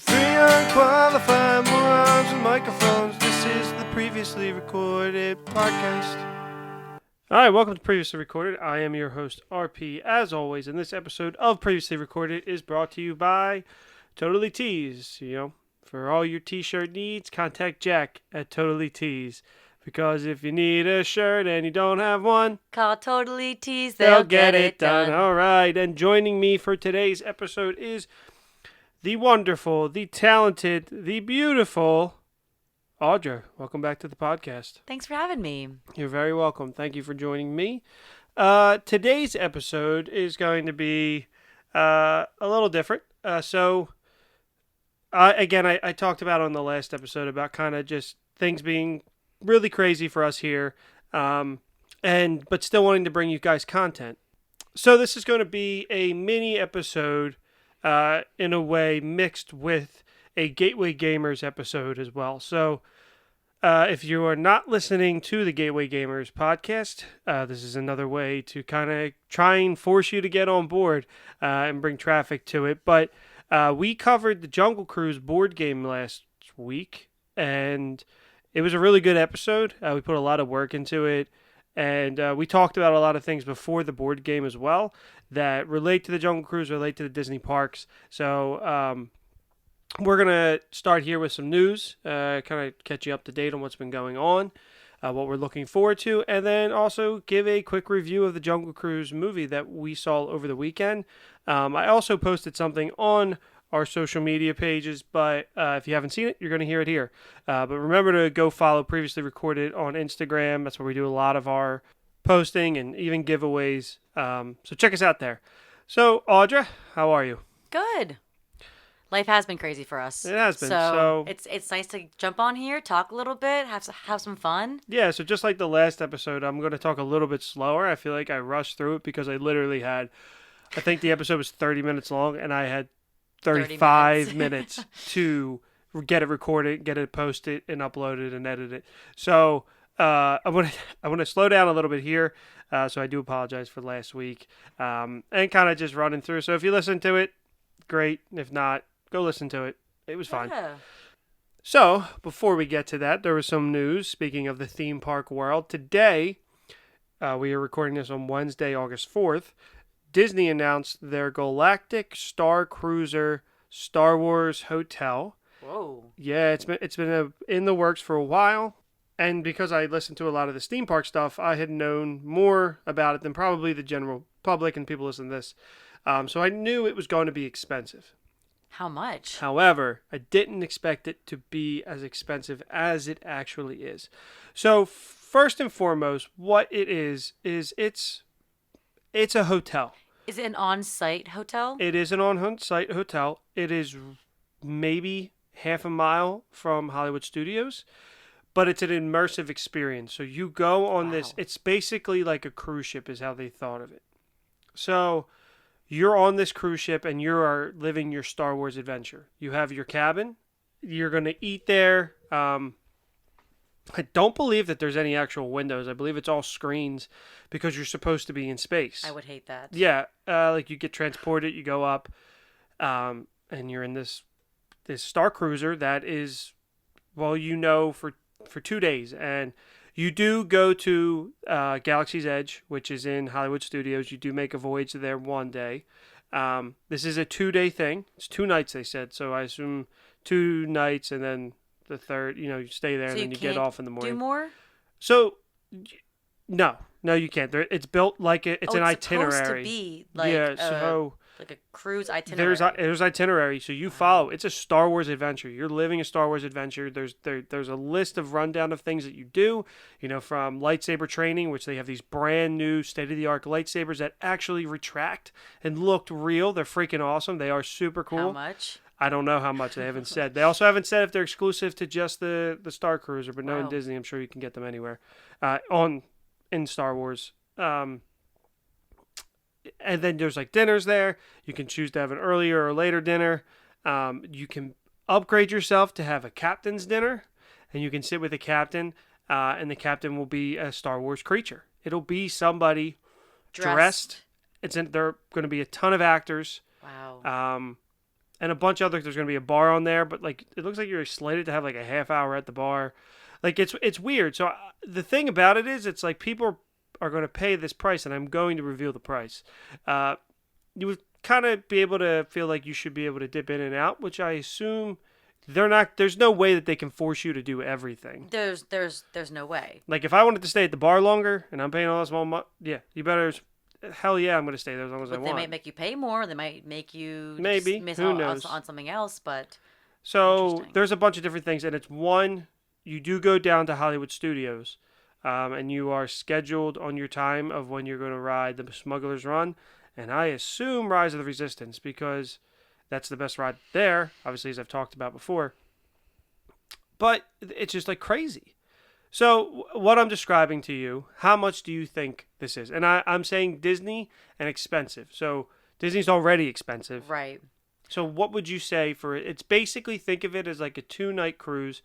Three unqualified morons with microphones. This is the previously recorded podcast. All right, welcome to Previously Recorded. I am your host, RP, as always, and this episode of Previously Recorded is brought to you by Totally Tees. You know, for all your t-shirt needs, contact Jack at Totally Tees. Because if you need a shirt and you don't have one, call Totally Tees, they'll get it done. All right, and joining me for today's episode is the wonderful, the talented, the beautiful Audra. Welcome back to the podcast. Thanks for having me. You're very welcome. Thank you for joining me. Today's episode is going to be a little different. I talked about on the last episode about kind of just things being really crazy for us here, but still wanting to bring you guys content. So this is going to be a mini episode, in a way mixed with a Gateway Gamers episode as well. So if you are not listening to the Gateway Gamers podcast, this is another way to kind of try and force you to get on board and bring traffic to it. But we covered the Jungle Cruise board game last week, and it was a really good episode. We put a lot of work into it, and we talked about a lot of things before the board game as well that relate to the Jungle Cruise, relate to the Disney parks. So we're going to start here with some news, kind of catch you up to date on what's been going on, what we're looking forward to, and then also give a quick review of the Jungle Cruise movie that we saw over the weekend. I also posted something on our social media pages, but if you haven't seen it, you're going to hear it here. But remember to go follow Previously Recorded on Instagram. That's where we do a lot of our posting and even giveaways. So check us out there. So, Audra, how are you? Good. Life has been crazy for us. It has been. So it's nice to jump on here, talk a little bit, have some fun. Yeah, so just like the last episode, I'm going to talk a little bit slower. I feel like I rushed through it because I literally had, I think the episode was 30 minutes long, and I had 35 minutes to get it recorded, get it posted, and uploaded and edited. So I want to slow down a little bit here. So I do apologize for last week, and kind of just running through. So if you listen to it, great. If not, go listen to it. It was fine. Yeah. So before we get to that, there was some news. Speaking of the theme park world, today we are recording this on Wednesday, August 4th. Disney announced their Galactic Star Cruiser Star Wars hotel. Whoa. Yeah, it's been in the works for a while, and because I listened to a lot of the theme park stuff, I had known more about it than probably the general public and people listening to this. So I knew it was going to be expensive. How much? However, I didn't expect it to be as expensive as it actually is. So first and foremost, what it is it's a hotel. Is it an on-site hotel? It is an on-site hotel. It is maybe half a mile from Hollywood Studios, but it's an immersive experience. So you go on this. It's basically like a cruise ship is how they thought of it. So you're on this cruise ship and you are living your Star Wars adventure. You have your cabin. You're going to eat there. I don't believe that there's any actual windows. I believe it's all screens because you're supposed to be in space. I would hate that. Yeah, like you get transported, you go up, and you're in this Star Cruiser that is, well, for 2 days. And you do go to Galaxy's Edge, which is in Hollywood Studios. You do make a voyage there one day. This is a 2-day thing. It's 2 nights, they said. So I assume 2 nights and then the third, you stay there, so and then you get off in the morning. Do more? So, no, you can't. It's built like it's an itinerary. It's supposed to be like like a cruise itinerary. There's itinerary, so you follow. It's a Star Wars adventure. You're living a Star Wars adventure. There's a list of rundown of things that you do. From lightsaber training, which they have these brand new state-of-the-art lightsabers that actually retract and looked real. They're freaking awesome. They are super cool. How much? I don't know how much. They haven't said. They also haven't said if they're exclusive to just the Star Cruiser, but knowing Disney, I'm sure you can get them anywhere in Star Wars. And then there's like dinners there. You can choose to have an earlier or later dinner. You can upgrade yourself to have a captain's dinner, and you can sit with the captain, and the captain will be a Star Wars creature. It'll be somebody dressed. There are going to be a ton of actors. Wow. and a bunch of other. There's going to be a bar on there, but like it looks like you're slated to have like a half hour at the bar. Like it's weird. So the thing about it is, it's like people are going to pay this price, and I'm going to reveal the price. You would kind of be able to feel like you should be able to dip in and out, which I assume they're not. There's no way that they can force you to do everything. There's no way. Like if I wanted to stay at the bar longer and I'm paying all this money, yeah, you better. Hell yeah, I'm going to stay there as long as I want. They might make you pay more. They might make you maybe miss who out knows on something else. But so there's a bunch of different things, and it's one. You do go down to Hollywood Studios, and you are scheduled on your time of when you're going to ride the Smuggler's Run, and I assume Rise of the Resistance because that's the best ride there, obviously, as I've talked about before. But it's just like crazy. So what I'm describing to you, how much do you think this is? And I'm saying Disney and expensive. So Disney's already expensive. right. So what would you say for it? It's basically, think of it as like a 2-night cruise.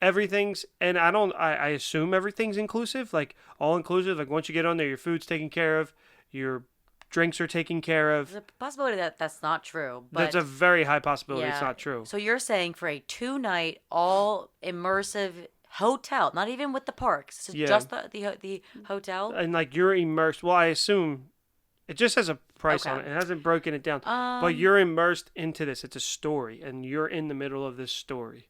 Everything's, and I assume everything's inclusive, like all inclusive. Like once you get on there, your food's taken care of, your drinks are taken care of. There's a possibility that that's not true. But That's a very high possibility it's yeah. not true. So you're saying for a 2-night all immersive hotel, not even with the parks, this is Yeah. just the hotel. And like you're immersed. Well, I assume it just has a price on it. Okay. It hasn't broken it down. But you're immersed into this. It's a story, and you're in the middle of this story.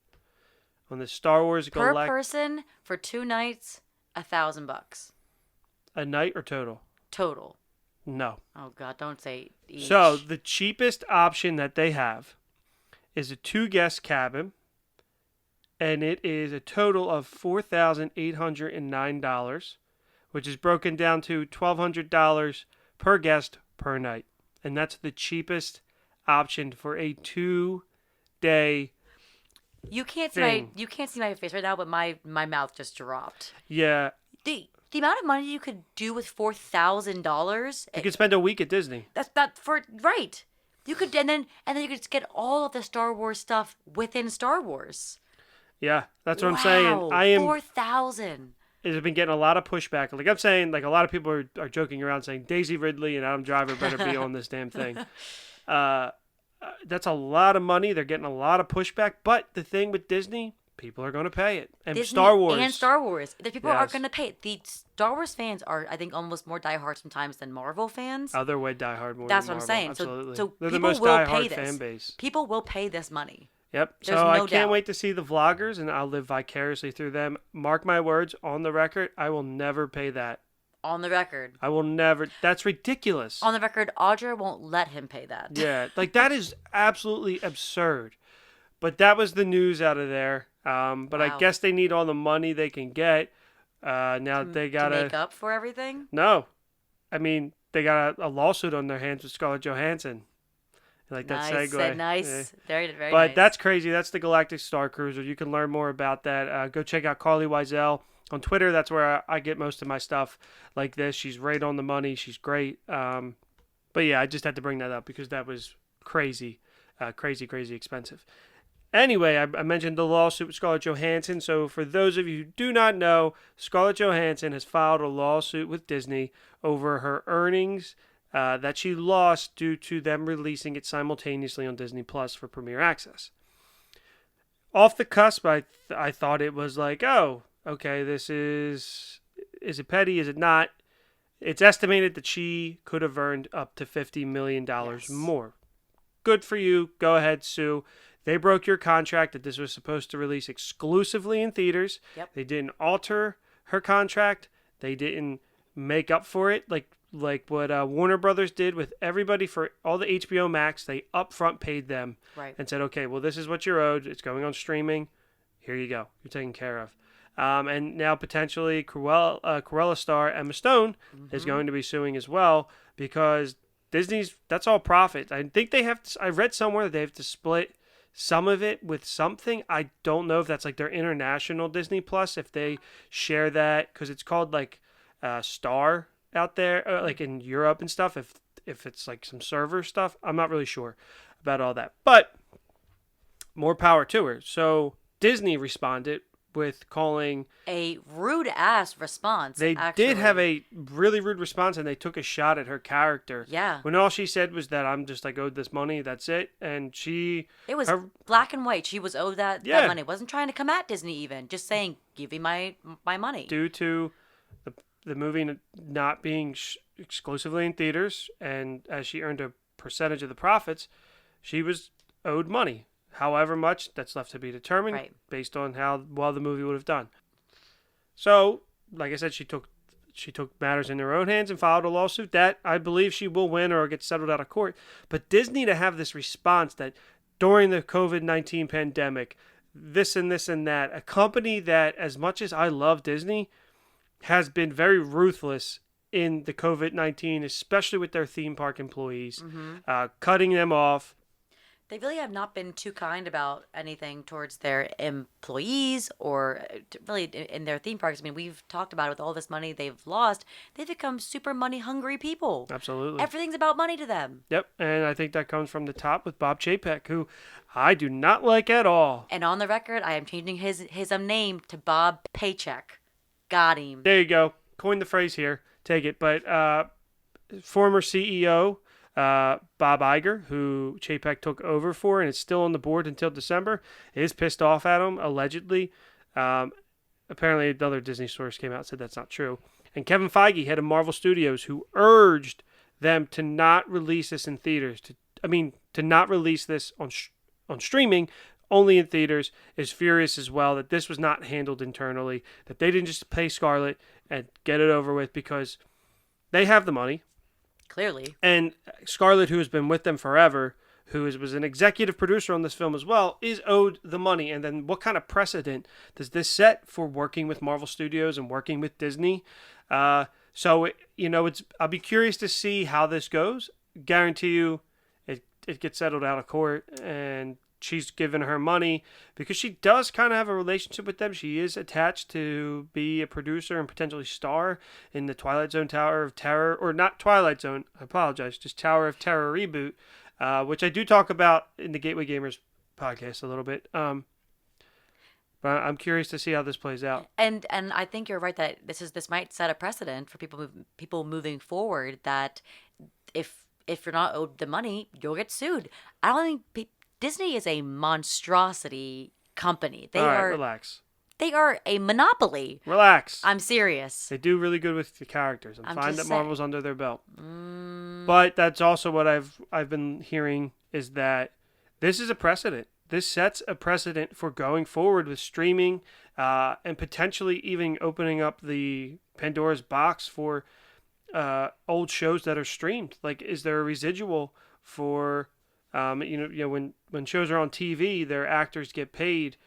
On the Star Wars Per Galactic. person for 2 nights, $1,000 A night or total? total. No. Oh God, don't say each. So the cheapest option that they have is a 2-guest cabin, and it is a total of $4,809, which is broken down to $1,200 per guest per night, and that's the cheapest option for a 2-day. you can't thing. see my face right now, but my mouth just dropped. Yeah, The amount of money you could do with $4,000. you could spend a week at Disney. That's that for right. You could and then you could just get all of the Star Wars stuff within Star Wars. Yeah, that's what I'm saying. I am. 4,000. Has been getting a lot of pushback. Like I'm saying, like a lot of people are joking around saying Daisy Ridley and Adam Driver better be on this damn thing. That's a lot of money. They're getting a lot of pushback. But the thing with Disney, people are going to pay it. And Disney Star Wars. and Star Wars. The people are Yes. going to pay it. The Star Wars fans are, I think, almost more diehard sometimes than Marvel fans. Other way diehard more. That's than what I'm Marvel. saying. Absolutely. So They're the people most will diehard pay this. fan base. People will pay this money. Yep. There's So I no can't doubt. wait to see the vloggers, and I'll live vicariously through them. Mark my words, on the record, I will never pay that. On the record. I will never. That's ridiculous. On the record, Audra won't let him pay that. Yeah, like that is absolutely absurd. But that was the news out of there. But I Wow. guess they need all the money they can get. Now they To gotta. make up for everything. No, I mean they got a lawsuit on their hands with Scarlett Johansson. Like that Nice. segue. Nice. Yeah. Very, very But nice. that's crazy. That's the Galactic Star Cruiser. You can learn more about that. Go check out Carly Wiesel on Twitter. That's where I get most of my stuff like this. She's right on the money. She's great. But yeah, I just had to bring that up because that was crazy, crazy expensive. Anyway, I mentioned the lawsuit with Scarlett Johansson. So for those of you who do not know, Scarlett Johansson has filed a lawsuit with Disney over her earnings that she lost due to them releasing it simultaneously on Disney Plus for Premier Access. Off the cusp, I thought it was like, oh, okay, this is it petty? Is it not? It's estimated that she could have earned up to $50 million Yes. more. Good for you. Go ahead, sue. They broke your contract that this was supposed to release exclusively in theaters. Yep. They didn't alter her contract. They didn't make up for it like what Warner Brothers did with everybody for all the HBO Max. They upfront paid them Right. and said, okay, well, this is what you're owed. It's going on streaming. Here you go. You're taken care of. And now potentially Cruella star Emma Stone is going to be suing as well because Disney's, that's all profit. I think they have to, I read somewhere that they have to split some of it with something. I don't know if that's like their international Disney Plus, if they share that, because it's called like Star out there, like in Europe and stuff. If it's like some server stuff, I'm not really sure about all that. But more power to her. So Disney responded with calling. A rude ass response. They actually. did have a really rude response, and they took a shot at her character. Yeah. When all she said was that I'm just like owed this money, that's it. And it was black and white. She was owed that money. Wasn't trying to come at Disney even. Just saying, give me my money. Due to the movie not being exclusively in theaters, and as she earned a percentage of the profits, she was owed money. However much, that's left to be determined based on how well the movie would have done. So, like I said, she took matters in her own hands and filed a lawsuit that I believe she will win or get settled out of court. But Disney to have this response that during the COVID-19 pandemic, this and this and that, a company that, as much as I love Disney, has been very ruthless in the COVID-19, especially with their theme park employees, cutting them off. They really have not been too kind about anything towards their employees or really in their theme parks. I mean, we've talked about it with all this money they've lost. They've become super money hungry people. Absolutely. Everything's about money to them. Yep. And I think that comes from the top with Bob Chapek, who I do not like at all. And on the record, I am changing his name to Bob Paycheck. Got him. There you go. Coin the phrase here. Take it. But former CEO Bob Iger, who Chapek took over for and is still on the board until December, is pissed off at him, allegedly. Apparently, another Disney source came out and said that's not true. And Kevin Feige, head of Marvel Studios, who urged them to not release this in theaters, to not release this on streaming, only in theaters, is furious as well that this was not handled internally, that they didn't just pay Scarlett and get it over with because they have the money. Clearly. And Scarlett, who has been with them forever, who was an executive producer on this film as well, is owed the money. And then what kind of precedent does this set for working with Marvel Studios and working with Disney? I'll be curious to see how this goes. Guarantee you it gets settled out of court and she's given her money because she does kind of have a relationship with them. She is attached to be a producer and potentially star in the Twilight Zone Tower of Terror, or not Twilight Zone, I apologize, just Tower of Terror reboot, which I do talk about in the Gateway Gamers podcast a little bit. But I'm curious to see how this plays out. And I think you're right that this might set a precedent for people moving forward, that if you're not owed the money, you'll get sued. I don't think Disney is a monstrosity company. Relax. They are a monopoly. Relax. I'm serious. They do really good with the characters. I'm fine that Marvel's under their belt. Mm. But that's also what I've been hearing is that this is a precedent. This sets a precedent for going forward with streaming and potentially even opening up the Pandora's box for old shows that are streamed. Like, is there a residual for when shows are on TV, their actors get paid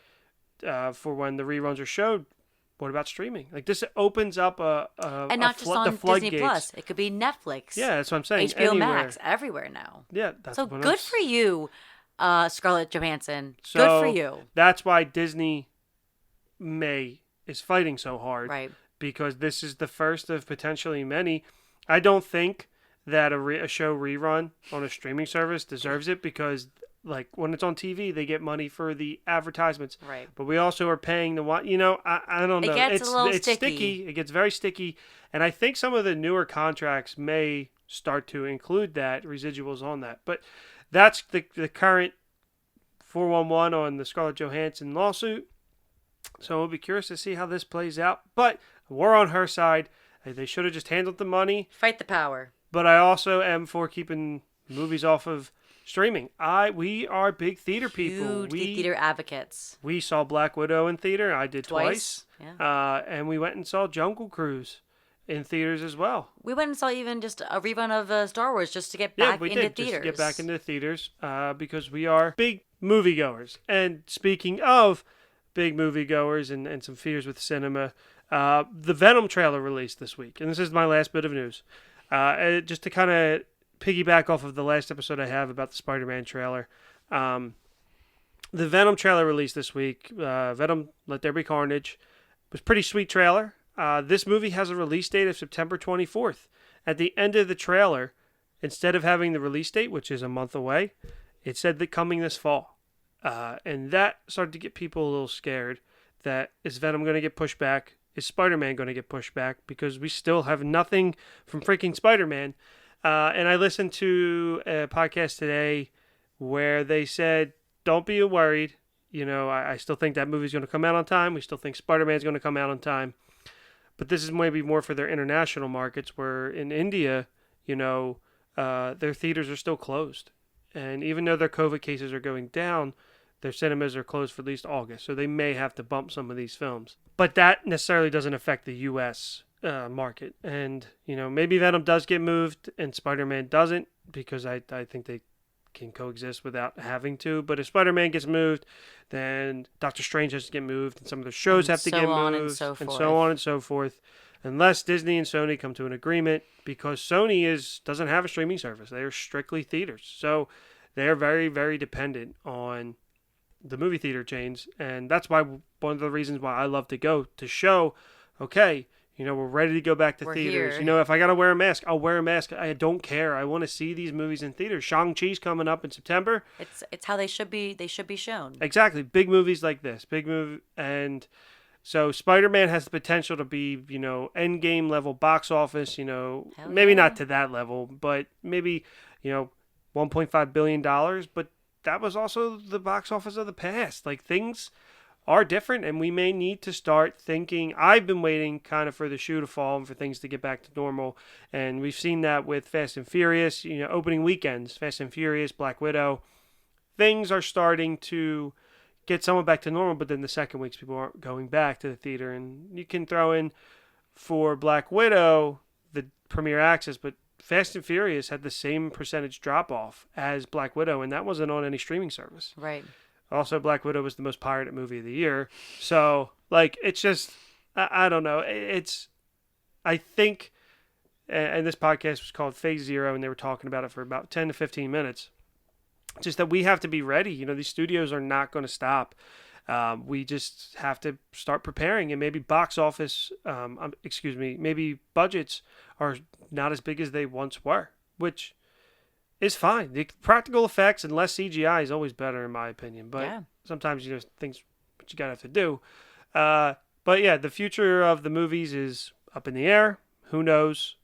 for when the reruns are showed. What about streaming? Like, this opens up and not just on Disney Plus. It could be Netflix. Yeah, that's what I'm saying. HBO Anywhere. Max, everywhere now. Yeah, that's so good for you, Scarlett Johansson. So good for you. That's why Disney is fighting so hard, right? Because this is the first of potentially many. I don't think that a show rerun on a streaming service deserves it because, like, when it's on TV, they get money for the advertisements. Right. But we also are paying the one. I don't know. It gets a little sticky. It gets very sticky, and I think some of the newer contracts may start to include that residuals on that. But that's the current 411 on the Scarlett Johansson lawsuit. So we'll be curious to see how this plays out. But we're on her side. They should have just handled the money. Fight the power. But I also am for keeping movies off of streaming. We are big theater people. Huge theater advocates. We saw Black Widow in theater. I did twice. Yeah. And we went and saw Jungle Cruise in theaters as well. We went and saw even just a rerun of Star Wars just to get back into theaters. Just to get back into theaters because we are big moviegoers. And speaking of big moviegoers and some fears with cinema, the Venom trailer released this week. And this is my last bit of news. Just to kind of piggyback off of the last episode I have about the Spider-Man trailer. The Venom trailer released this week. Venom, Let There Be Carnage. It was a pretty sweet trailer. This movie has a release date of September 24th. At the end of the trailer, instead of having the release date, which is a month away, it said that coming this fall. And that started to get people a little scared. that is Venom going to get pushed back? Is Spider-Man going to get pushed back? Because we still have nothing from freaking Spider-Man. And I listened to a podcast today where they said, don't be worried. I still think that movie's going to come out on time. We still think Spider-Man's going to come out on time. But this is maybe more for their international markets, where in India, their theaters are still closed. And even though their COVID cases are going down, their cinemas are closed for at least August. So they may have to bump some of these films. But that necessarily doesn't affect the U.S. Market. And, maybe Venom does get moved and Spider-Man doesn't, because I think they can coexist without having to. But if Spider-Man gets moved, then Doctor Strange has to get moved, and some of the shows have to get moved, and so on and so forth. Unless Disney and Sony come to an agreement, because Sony doesn't have a streaming service. They are strictly theaters. So they are very, very dependent on the movie theater chains. And that's why one of the reasons why I love to go to show, okay, we're ready to go back to theaters. Here. If I got to wear a mask, I'll wear a mask. I don't care. I want to see these movies in theaters. Shang-Chi's coming up in September. It's how they should be shown. Exactly. Big movies like this. Big movie. And so Spider-Man has the potential to be, Endgame level box office, maybe not to that level, but maybe, $1.5 billion. But that was also the box office of the past. Like, things are different, and we may need to start thinking. I've been waiting kind of for the shoe to fall and for things to get back to normal. And we've seen that with Fast and Furious, opening weekends, Fast and Furious, Black Widow. Things are starting to get somewhat back to normal, but then the second weeks people aren't going back to the theater. And you can throw in for Black Widow the premiere access, but Fast and Furious had the same percentage drop off as Black Widow, and that wasn't on any streaming service. Right. Also, Black Widow was the most pirated movie of the year. So, it's just, I don't know. I think, and this podcast was called Phase Zero, and they were talking about it for about 10 to 15 minutes. Just that we have to be ready. These studios are not going to stop. We just have to start preparing, and maybe maybe budgets are not as big as they once were, which is fine. The practical effects and less CGI is always better, in my opinion. But sometimes, things what you gotta have to do. But yeah, the future of the movies is up in the air. Who knows?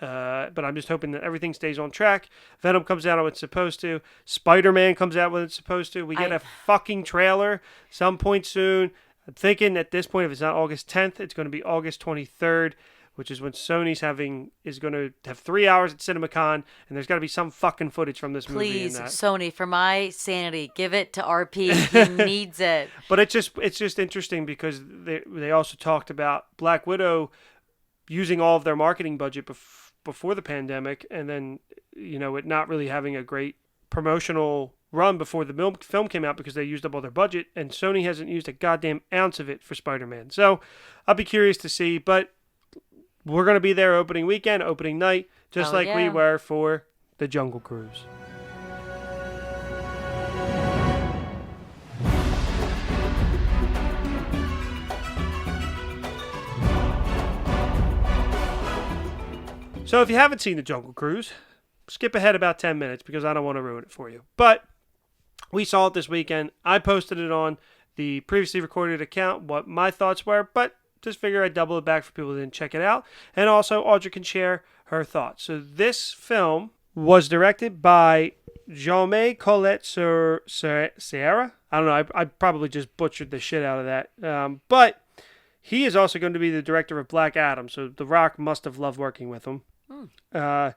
But I'm just hoping that everything stays on track. Venom comes out when it's supposed to. Spider-Man comes out when it's supposed to. We get a fucking trailer some point soon. I'm thinking at this point, if it's not August 10th, it's going to be August 23rd, which is when Sony's is going to have 3 hours at CinemaCon, and there's got to be some fucking footage from this movie. Please, Sony, for my sanity, give it to RP. He needs it. But it's just interesting because they also talked about Black Widow using all of their marketing budget before the pandemic, and then it not really having a great promotional run before the film came out because they used up all their budget, and Sony hasn't used a goddamn ounce of it for Spider-Man. So I'll be curious to see, but we're going to be there opening weekend, opening night, just we were for the Jungle Cruise. So if you haven't seen the Jungle Cruise, skip ahead about 10 minutes because I don't want to ruin it for you. But we saw it this weekend. I posted it on the previously recorded account, what my thoughts were, but just figure I'd double it back for people who didn't check it out. And also, Audra can share her thoughts. So this film was directed by Jaume Collet Serra. I don't know. I probably just butchered the shit out of that. But he is also going to be the director of Black Adam. So The Rock must have loved working with him. And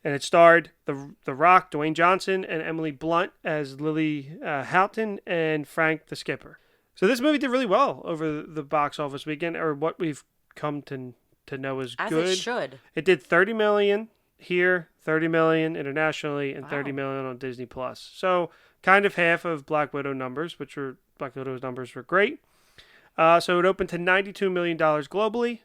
it starred The Rock, Dwayne Johnson, and Emily Blunt as Lily Houghton and Frank the Skipper. So this movie did really well over the box office weekend, or what we've come to know is good. As it should. It did $30 million here, $30 million internationally, and $30 million on Disney Plus. So kind of half of Black Widow's numbers were great. So it opened to $92 million globally.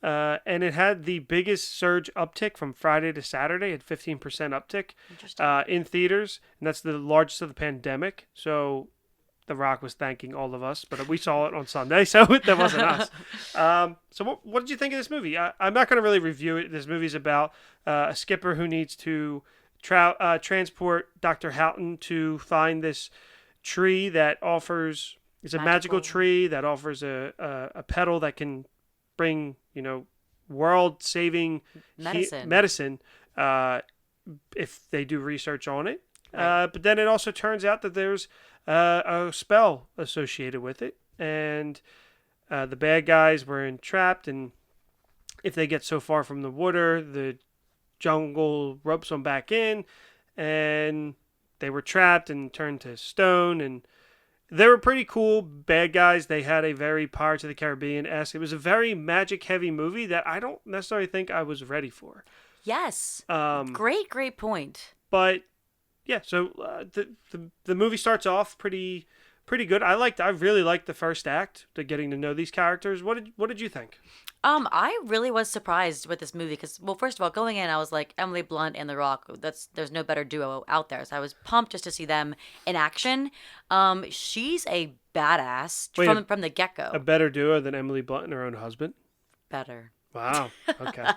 And it had the biggest surge uptick from Friday to Saturday at 15% uptick in theaters. And that's the largest of the pandemic. So The Rock was thanking all of us, but we saw it on Sunday, so that wasn't us. So what did you think of this movie? I'm not going to really review it. This movie's about a skipper who needs to transport Dr. Houghton to find this tree that offers It's a magical tree that offers a petal that can bring, world-saving medicine if they do research on it. Right. But then it also turns out that there's a spell associated with it. And the bad guys were entrapped, and if they get so far from the water, the jungle ropes them back in, and they were trapped and turned to stone. And they were pretty cool bad guys. They had a very Pirates of the Caribbean-esque. It was a very magic-heavy movie that I don't necessarily think I was ready for. Yes. Great point. But yeah, so the movie starts off pretty good. I really liked the first act, to getting to know these characters. What did you think? I really was surprised with this movie because, well, first of all, going in, I was like, Emily Blunt and The Rock. There's no better duo out there, so I was pumped just to see them in action. She's a badass from the get go. A better duo than Emily Blunt and her own husband. Better. Wow. Okay.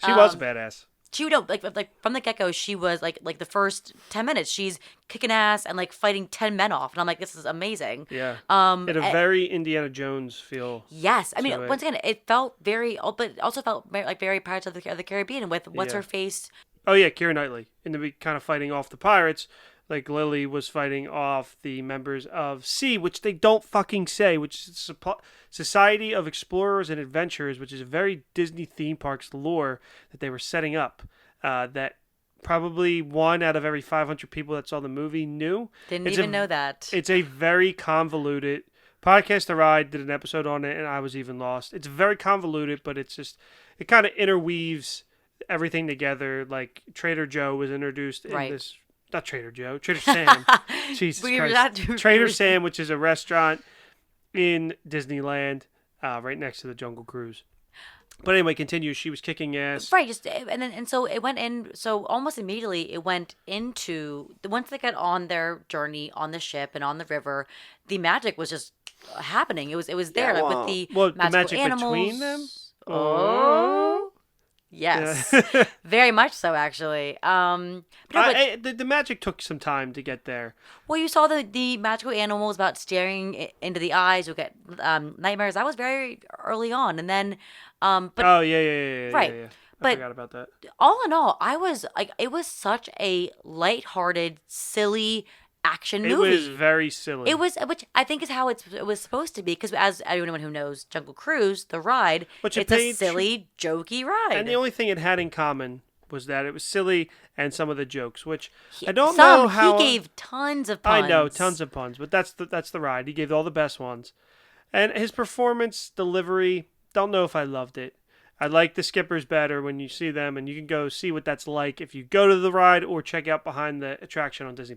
She was a badass. She would like from the get go. She was like the first 10 minutes, she's kicking ass and like fighting 10 men off, and I'm like, this is amazing. Yeah. It a very Indiana Jones feel. Yes, I mean, once again, it felt very, but it also felt like very Pirates of the Caribbean with what's her face. Oh yeah, Keira Knightley in the kind of fighting off the pirates. Like Lily was fighting off the members of C, which they don't fucking say, which is Society of Explorers and Adventurers, which is a very Disney theme parks lore that they were setting up. That probably 1 out of every 500 people that saw the movie knew. Didn't even know that. It's a very convoluted podcast. The Ride did an episode on it, and I was even lost. It's very convoluted, but it kind of interweaves everything together. Like Trader Joe was introduced in this. Not Trader Joe, Trader Sam. Jesus Christ. Trader Sam, which is a restaurant in Disneyland, right next to the Jungle Cruise. But anyway, continue. She was kicking ass. Right, so it went in. So almost immediately, it went into once they got on their journey on the ship and on the river, the magic was just happening. It was there, with the magic animals between them. Oh. Yes, yeah. Very much so, actually. The magic took some time to get there. Well, you saw the magical animals about staring into the eyes. You'll get nightmares. That was very early on, and then, right. Yeah. I forgot about that. All in all, I was like, it was such a lighthearted, silly action movie. It was very silly. It was, which I think is how it was supposed to be, because as anyone who knows Jungle Cruise, the ride, it's a silly, jokey ride. And the only thing it had in common was that it was silly and some of the jokes, which I don't know how. He gave tons of puns. I know, tons of puns, but that's the ride. He gave all the best ones. And his performance delivery, don't know if I loved it. I like the skippers better when you see them, and you can go see what that's like if you go to the ride or check out behind the attraction on Disney+.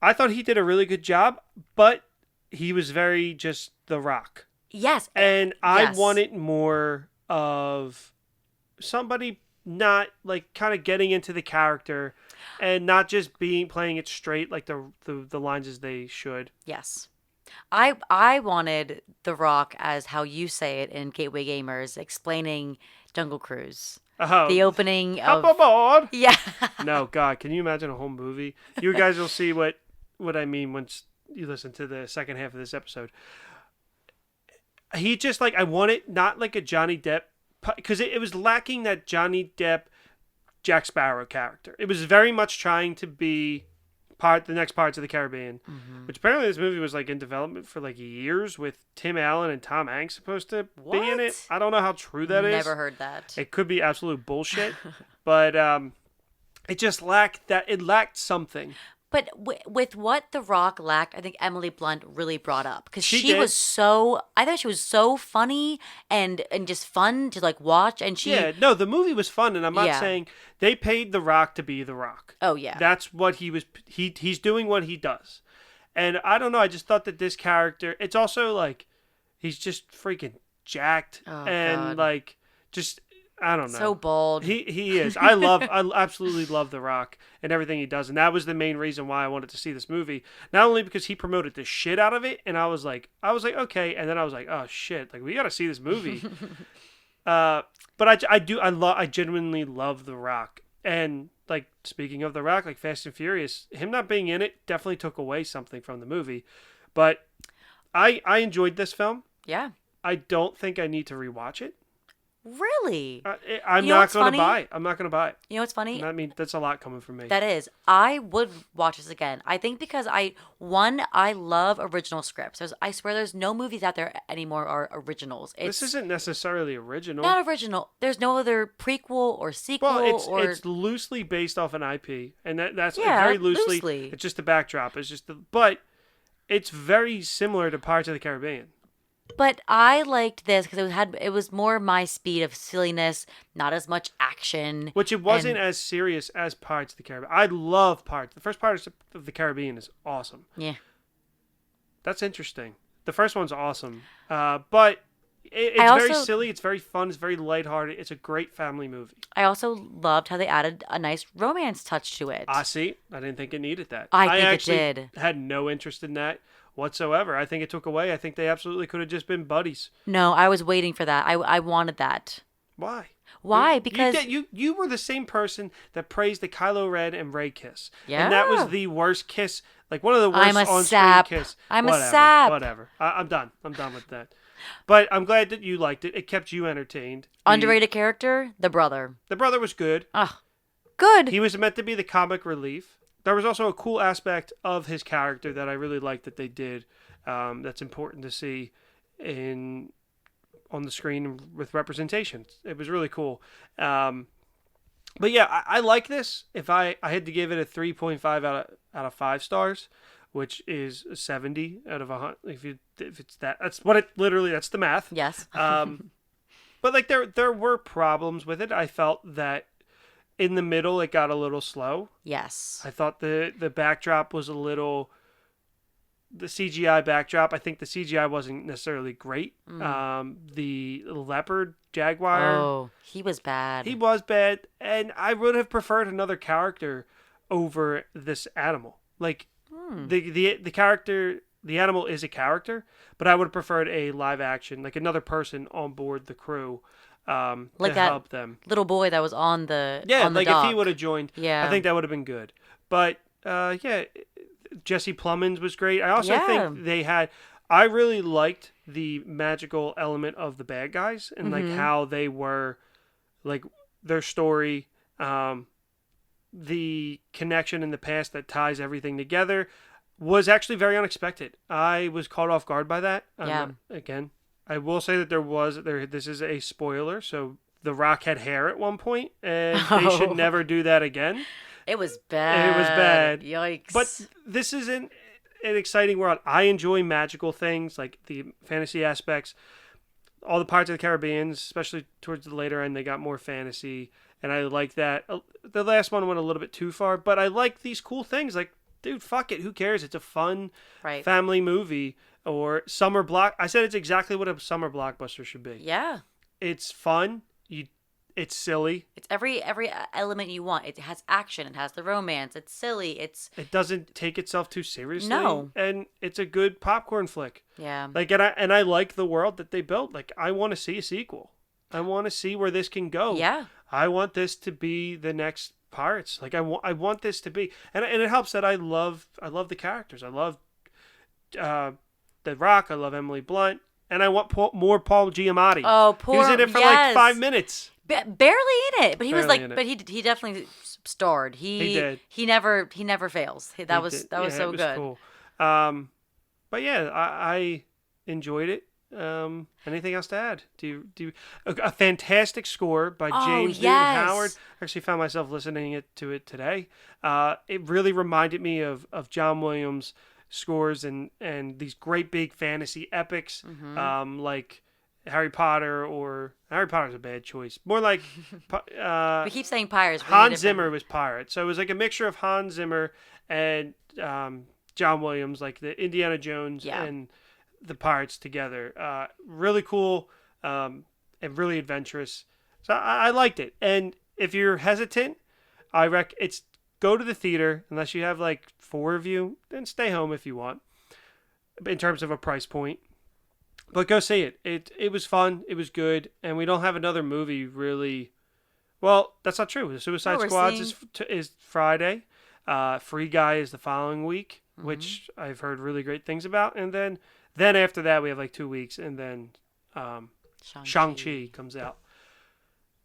I thought he did a really good job, but he was very just The Rock. Yes. And I wanted more of somebody not like kind of getting into the character and not just playing it straight like the lines as they should. Yes. I wanted The Rock, as how you say it in Gateway Gamers, explaining Jungle Cruise. Oh, the opening of... Up aboard! Yeah. No, God, can you imagine a whole movie? You guys will see what I mean once you listen to the second half of this episode. He just, like, I want it not like a Johnny Depp, because it was lacking that Johnny Depp Jack Sparrow character. It was very much trying to be the next Pirates of the Caribbean, which apparently this movie was like in development for like years, with Tim Allen and Tom Hanks supposed to be in it. I don't know how true that is. Never heard that. It could be absolute bullshit, but it just lacked that. It lacked something. But with what The Rock lacked, I think Emily Blunt really brought up, because she was so. I thought she was so funny and just fun to like watch, and she. Yeah, no, the movie was fun, and I'm not saying they paid The Rock to be The Rock. Oh yeah, that's what he was. He's doing what he does, and I don't know. I just thought that this character. It's also like he's just freaking jacked and like just. I don't know. So bold. He is. I absolutely love The Rock and everything he does, and that was the main reason why I wanted to see this movie. Not only because he promoted the shit out of it, and I was like, okay, and then I was like, oh shit, like we got to see this movie. But I genuinely love The Rock, and like speaking of The Rock, like Fast and Furious, him not being in it definitely took away something from the movie. But I enjoyed this film. Yeah. I don't think I need to rewatch it. Really? I'm You know not what's going to funny? buy it. I'm not going to buy it. You know what's funny? I mean, that's a lot coming from me. That is, I would watch this again. I think because I love original scripts. I swear there's no movies out there anymore are originals. This isn't necessarily original. Not original. There's no other prequel or sequel Well, or it's loosely based off an IP, and that's yeah, very loosely. It's just the backdrop. It's just but it's very similar to Pirates of the Caribbean. But I liked this because it was more my speed of silliness, not as much action. Which it wasn't as serious as Pirates of the Caribbean. I love Pirates. The first Pirates of the Caribbean is awesome. Yeah. That's interesting. The first one's awesome. But it's very silly. It's very fun. It's very lighthearted. It's a great family movie. I also loved how they added a nice romance touch to it. See, I didn't think it needed that. I think actually it did. Had no interest in that whatsoever. I think it took away. I think they absolutely could have just been buddies. No, I was waiting for that. I wanted that. Why? Why? Because you were the same person that praised the Kylo Ren and Rey kiss. Yeah. And that was the worst kiss, like one of the worst on-screen kiss. I'm a sap. Whatever. I'm done. I'm done with that. But I'm glad that you liked it. It kept you entertained. Underrated character, the brother. The brother was good. Good. He was meant to be the comic relief. There was also a cool aspect of his character that I really liked that they did. That's important to see on the screen with representation. It was really cool. But yeah, I like this. If I had to give it a 3.5 out of 5 stars, which is 70 out of 100. If it's that's what it literally. That's the math. Yes. But like there were problems with it. I felt that in the middle it got a little slow. Yes. I thought the backdrop was a little. The CGI backdrop, I think the CGI wasn't necessarily great. The leopard jaguar. Oh, he was bad. He was bad, and I would have preferred another character over this animal. Like the character, the animal is a character, but I would have preferred a live action, like another person on board the crew, like to help them. Little boy that was on the like dock. if he would have joined, I think that would have been good. But Jesse Plemons was great. I also think they had. I really liked the magical element of the bad guys and like how they were, like their story, the connection in the past that ties everything together was actually very unexpected. I was caught off guard by that. Again, I will say that this is a spoiler, so The Rock had hair at one point, and they should never do that again. It was bad. It was bad. Yikes. But this isn't an exciting world. I enjoy magical things, like the fantasy aspects. All the Pirates of the Caribbean, especially towards the later end, they got more fantasy, and I like that. The last one went a little bit too far, but I like these cool things. Like, dude, fuck it. Who cares? It's a fun family movie or summer block. I said it's exactly what a summer blockbuster should be. Yeah. It's fun. It's silly. It's every element you want. It has action. It has the romance. It's silly. It doesn't take itself too seriously. No. And it's a good popcorn flick. Yeah. Like, and I like the world that they built. Like, I want to see a sequel. I want to see where this can go. Yeah. I want this to be the next Pirates. Like, I want this to be, and it helps that I love the characters. I love The Rock. I love Emily Blunt, and I want more Paul Giamatti. Oh, poor. He was in it for like 5 minutes. Barely in it, but he was like, but he definitely starred. He did. He never fails. That was so good. Cool. But yeah, I enjoyed it. Anything else to add? Do you a fantastic score by James Newton Howard. I actually found myself listening to it today. It really reminded me of John Williams' scores and these great big fantasy epics, like Harry Potter, or Harry Potter's a bad choice. More like we keep saying pirates. Hans Zimmer was pirate, so it was like a mixture of Hans Zimmer and John Williams, like the Indiana Jones and the Pirates together. Really cool and really adventurous. So I liked it. And if you're hesitant, it's go to the theater unless you have like 4 of you. Then stay home if you want. In terms of a price point. But go see it. It was fun. It was good. And we don't have another movie really. Well, that's not true. The Suicide Squad is Friday. Free Guy is the following week. which I've heard really great things about. And then after that, we have like 2 weeks, and then Shang-Chi comes out.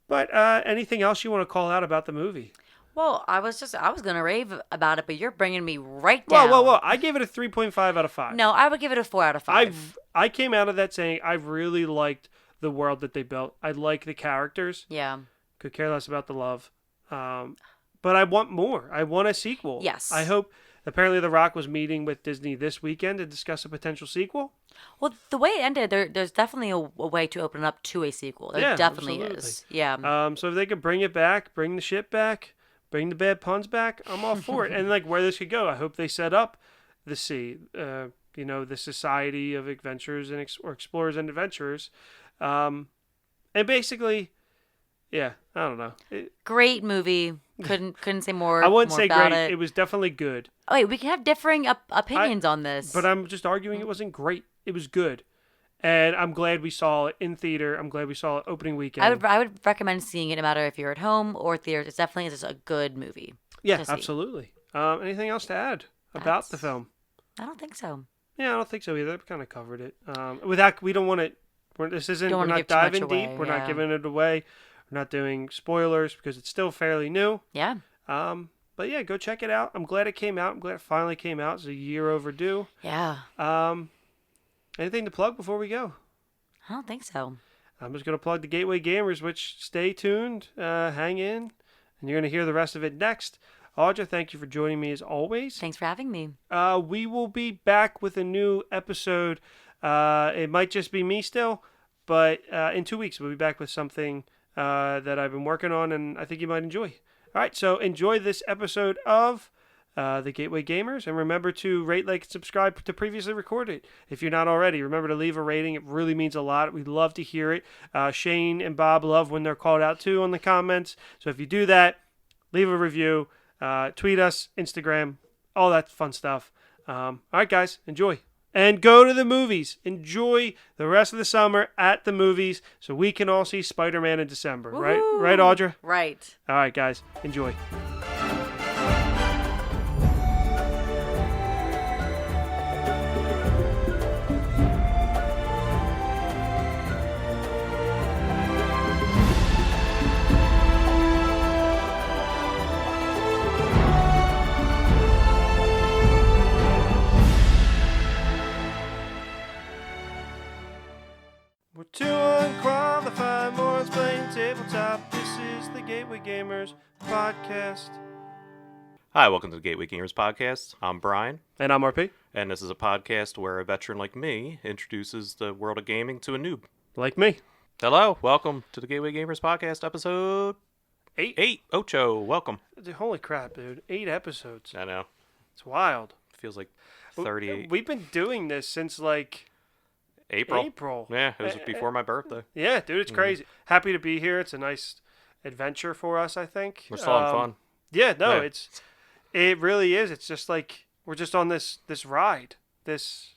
But anything else you want to call out about the movie? Well, I was gonna rave about it, but you're bringing me right down. Well. I gave it a 3.5 out of 5. No, I would give it a 4 out of 5. I came out of that saying I really liked the world that they built. I like the characters. Yeah. Could care less about the love. But I want more. I want a sequel. Yes. I hope. Apparently, The Rock was meeting with Disney this weekend to discuss a potential sequel. Well, the way it ended, there's definitely a way to open up to a sequel. There definitely absolutely. is. Yeah. So if they could bring it back, bring the ship back, bring the bad puns back, I'm all for it. And like where this could go, I hope they set up the sea. The Society of Adventurers and or Explorers and Adventurers, and basically, yeah, I don't know. Great movie. Couldn't say more. I wouldn't more say about great. It was definitely good. Oh, wait, we can have differing opinions on this. But I'm just arguing it wasn't great. It was good. And I'm glad we saw it in theater. I'm glad we saw it opening weekend. I would recommend seeing it no matter if you're at home or theater. It's definitely just a good movie. Yeah, absolutely. Anything else to add about the film? I don't think so. Yeah, I don't think so either. We kind of covered it. We don't want it. We're not diving deep. We're not giving it away. We're not doing spoilers because it's still fairly new. Yeah. But yeah, go check it out. I'm glad it came out. I'm glad it finally came out. It's a year overdue. Yeah. Anything to plug before we go? I don't think so. I'm just going to plug the Gateway Gamers, which stay tuned, hang in, and you're going to hear the rest of it next. Audra, thank you for joining me as always. Thanks for having me. We will be back with a new episode. It might just be me still, but in 2 weeks we'll be back with something that I've been working on, and I think you might enjoy. All right, so enjoy this episode of the Gateway Gamers, and remember to rate, like, and subscribe to previously recorded. If you're not already, remember to leave a rating. It really means a lot. We'd love to hear it. Shane and Bob love when they're called out too on the comments. So if you do that, leave a review, tweet us, Instagram, all that fun stuff. All right, guys, enjoy. And go to the movies. Enjoy the rest of the summer at the movies so we can all see Spider-Man in December. Woo-hoo. Right? Right, Audra? Right. All right, guys. Enjoy. We're too unqualified, morons playing tabletop. This is the Gateway Gamers podcast. Hi, welcome to the Gateway Gamers podcast. I'm Brian. And I'm RP. And this is a podcast where a veteran like me introduces the world of gaming to a noob. Like me. Hello, welcome to the Gateway Gamers podcast episode 8. Ocho, welcome. Dude, holy crap, dude. 8 episodes. I know. It's wild. Feels like 38. We've been doing this since like April. Yeah, it was before my birthday. Yeah, dude, it's crazy. Happy to be here. It's a nice adventure for us, I think. We're still having fun. Yeah, no, it really is. It's just like we're just on this ride, this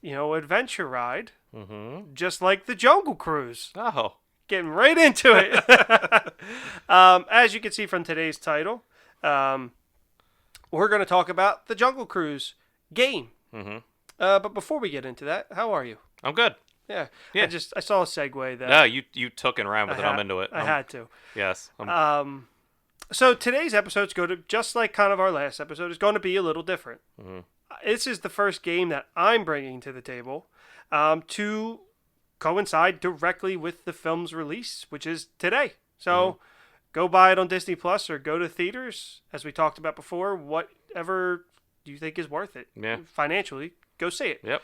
adventure ride, just like the Jungle Cruise. Oh, getting right into it. As you can see from today's title, we're going to talk about the Jungle Cruise game. But before we get into that, how are you? I'm good. Yeah. Yeah. I saw a segue that. No, you took and ran with it. I'm into it. I had to. Yes. So today's episode's going to, just like kind of our last episode, is going to be a little different. This is the first game that I'm bringing to the table to coincide directly with the film's release, which is today. So go buy it on Disney Plus or go to theaters, as we talked about before. Whatever you think is worth it financially, go see it. Yep.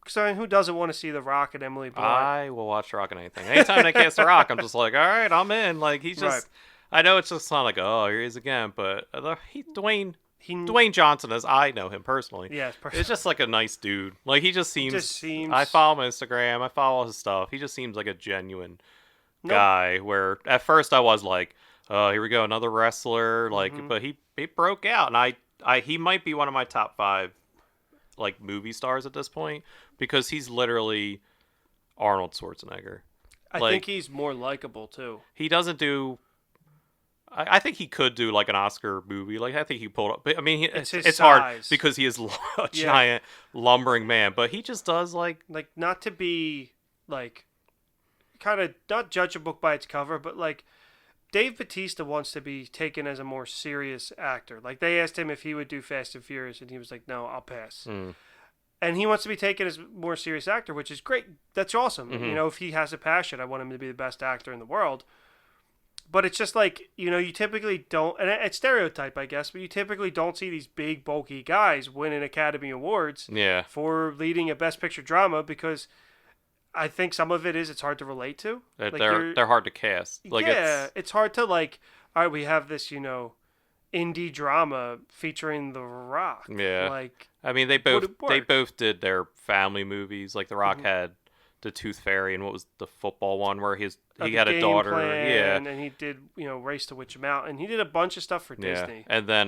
So who doesn't want to see The Rock and Emily Blunt? I will watch The Rock and anything. Anytime they cast The Rock, I'm just like, all right, I'm in. Like, he's just, I know it's just not like, oh, here he is again, but Dwayne Johnson, as I know him personally, it's just like a nice dude. Like, he just seems, I follow him on Instagram, I follow his stuff. He just seems like a genuine guy, where at first I was like, oh, here we go, another wrestler. Like, but he broke out, and he might be one of my top 5 like movie stars at this point, because he's literally Arnold Schwarzenegger. I think he's more likable too. He doesn't do I think he could do like an Oscar movie. Like I think he pulled up. But I mean, it's hard size. because he is a giant lumbering man. But he just does like not to be like kind of not judge a book by its cover, but like Dave Bautista wants to be taken as a more serious actor. Like they asked him if he would do Fast and Furious, and he was like, "No, I'll pass." And he wants to be taken as a more serious actor, which is great. That's awesome. Mm-hmm. You know, if he has a passion, I want him to be the best actor in the world. But it's just like, you know, you typically don't, and it's stereotype, I guess, but you typically don't see these big, bulky guys winning Academy Awards for leading a Best Picture drama because I think some of it is it's hard to relate to. Like they're hard to cast. Like it's hard to like, all right, we have this, you know, indie drama featuring The Rock. Yeah. Like, I mean, they both did their family movies. Like The Rock had The Tooth Fairy, and what was the football one where he had a daughter? Plan, and he did, you know, Race to Witch Mountain. He did a bunch of stuff for Disney. And then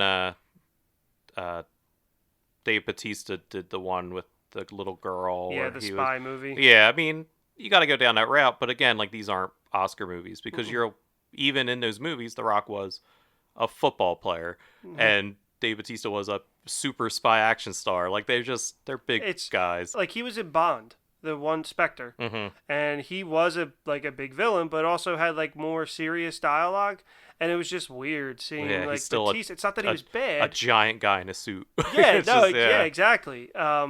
Dave Bautista did the one with the little girl. Yeah, the spy movie. Yeah, I mean, you got to go down that route. But again, like these aren't Oscar movies because even in those movies, The Rock was a football player, and Dave Bautista was a super spy action star. Like they're big guys. Like he was in Bond, the one Spectre, and he was a big villain, but also had like more serious dialogue. And it was just weird seeing like Batista. It's not that he was bad. A giant guy in a suit. Yeah, exactly. I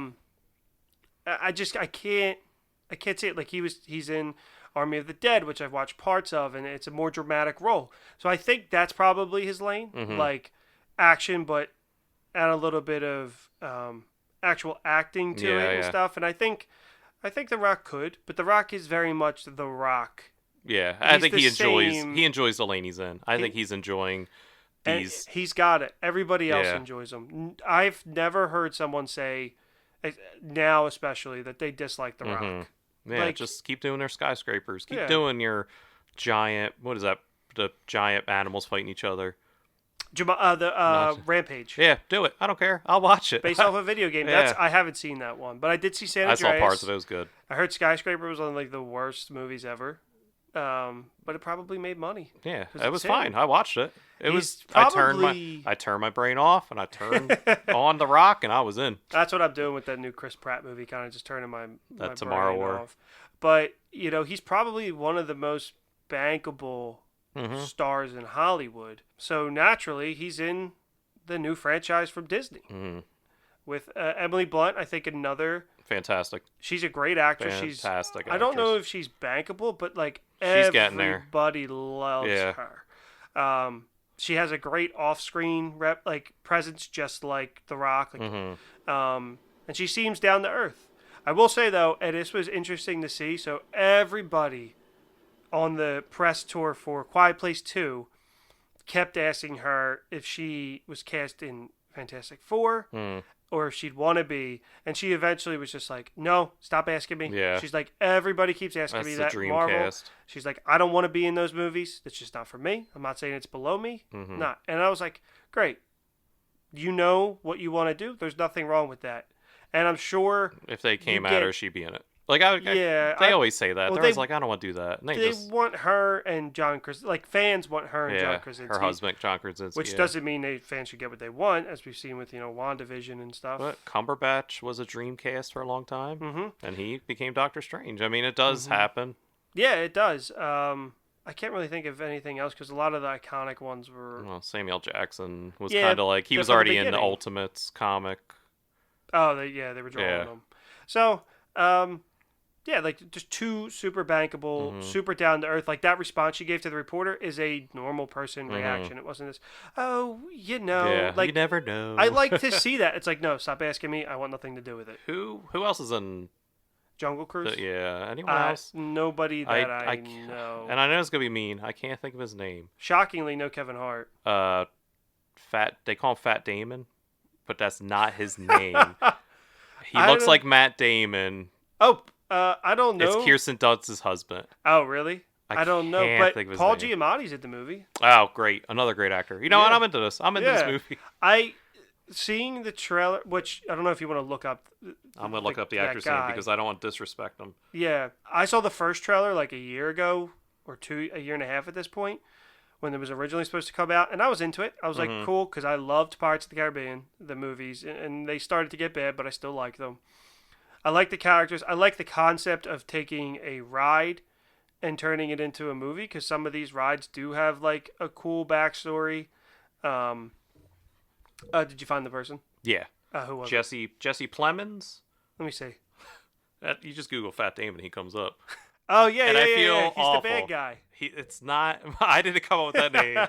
can't see it. Like he's in Army of the Dead, which I've watched parts of, and it's a more dramatic role. So I think that's probably his lane, like action, but add a little bit of actual acting to it and stuff. And I think The Rock could, but The Rock is very much The Rock. Yeah, I think he enjoys the lane he's in. I think he's enjoying these. He's got it. Everybody else enjoys them. I've never heard someone say, now especially, that they dislike The Rock. Yeah, like, just keep doing their skyscrapers. Keep doing your giant. What is that? The giant animals fighting each other. Rampage. Yeah, do it. I don't care. I'll watch it. Based off a video game. I haven't seen that one, but I did see San Andreas. I saw parts of it. It was good. I heard Skyscraper was one of like the worst movies ever. But it probably made money. Yeah, it was fine. I watched it. I turned my brain off and I turned on The Rock and I was in. That's what I'm doing with that new Chris Pratt movie, kind of just turning my Tomorrow brain War off. But you know, he's probably one of the most bankable stars in Hollywood. So naturally, he's in the new franchise from Disney with Emily Blunt. I think another. Fantastic. She's a great actress. Fantastic. I don't know if she's bankable, but like everybody loves her. She has a great off-screen presence, just like The Rock. And she seems down to earth. I will say though, and this was interesting to see. So everybody on the press tour for Quiet Place 2 kept asking her if she was cast in Fantastic Four. Or if she'd want to be, and she eventually was just like, "No, stop asking me." Yeah. She's like, "Everybody keeps asking me that." Marvel. Cast. She's like, "I don't want to be in those movies. That's just not for me. I'm not saying it's below me. Not." And I was like, "Great, you know what you want to do. There's nothing wrong with that." And I'm sure if they came at her, she'd be in it. Like they always say that. They're like, I don't want to do that. And they want her and John Krasinski. Like fans want her and John Krasinski. Her husband, John Krasinski. Which doesn't mean fans should get what they want, as we've seen with WandaVision and stuff. But Cumberbatch was a dream cast for a long time, and he became Doctor Strange. I mean, it does happen. Yeah, it does. I can't really think of anything else because a lot of the iconic ones were. Well, Samuel Jackson was kind of like he was already in the Ultimates comic. Oh, they were drawing them. So. Yeah, like just two super bankable, super down to earth. Like that response she gave to the reporter is a normal person reaction. It wasn't this, like you never know. I like to see that. It's like, no, stop asking me. I want nothing to do with it. Who else is in Jungle Cruise? Anyone else? Nobody that I know. And I know it's gonna be mean. I can't think of his name. Shockingly, no Kevin Hart. They call him Fat Damon, but that's not his name. He looks like Matt Damon. Oh. I don't know. It's Kirsten Dunst's husband. Oh, really? I don't know. But Paul Giamatti's in the movie. Oh, great. Another great actor. You know what? I'm into this. I'm into this movie. Seeing the trailer, which I don't know if you want to look up. I'm going to look up the actor's name because I don't want to disrespect him. Yeah. I saw the first trailer like a year ago or a year and a half at this point, when it was originally supposed to come out, and I was into it. I was like, cool, because I loved Pirates of the Caribbean, the movies, and they started to get bad, but I still like them. I like the characters. I like the concept of taking a ride and turning it into a movie, because some of these rides do have like a cool backstory. Did you find the person? Yeah. Who was Jesse Plemons? Let me see. You just Google Fat Damon, he comes up. Oh, yeah, and yeah, I yeah, feel yeah. He's awful. the bad guy. It's not... I didn't come up with that name.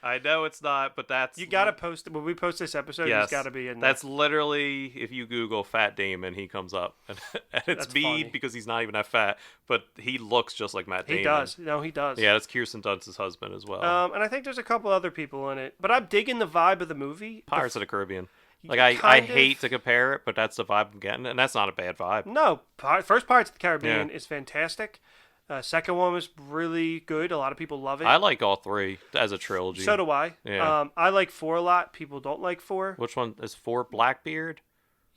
I know it's not, but that's... You got to post... When we post this episode, yes, he's got to be in there. That's literally... If you Google Fat Damon, he comes up. And it's that's mean funny. because he's not even that fat, but he looks just like Matt Damon. He does. No, he does. Yeah, that's Kirsten Dunst's husband as well. And I think there's a couple other people in it. But I'm digging the vibe of the movie. Pirates of the Caribbean. Like, I hate to compare it, but that's the vibe I'm getting, and that's not a bad vibe. No. First Pirates of the Caribbean is fantastic. Second one was really good. A lot of people love it. I like all three as a trilogy. So do I. Yeah. I like 4 a lot. People don't like 4. Which one is 4? Blackbeard?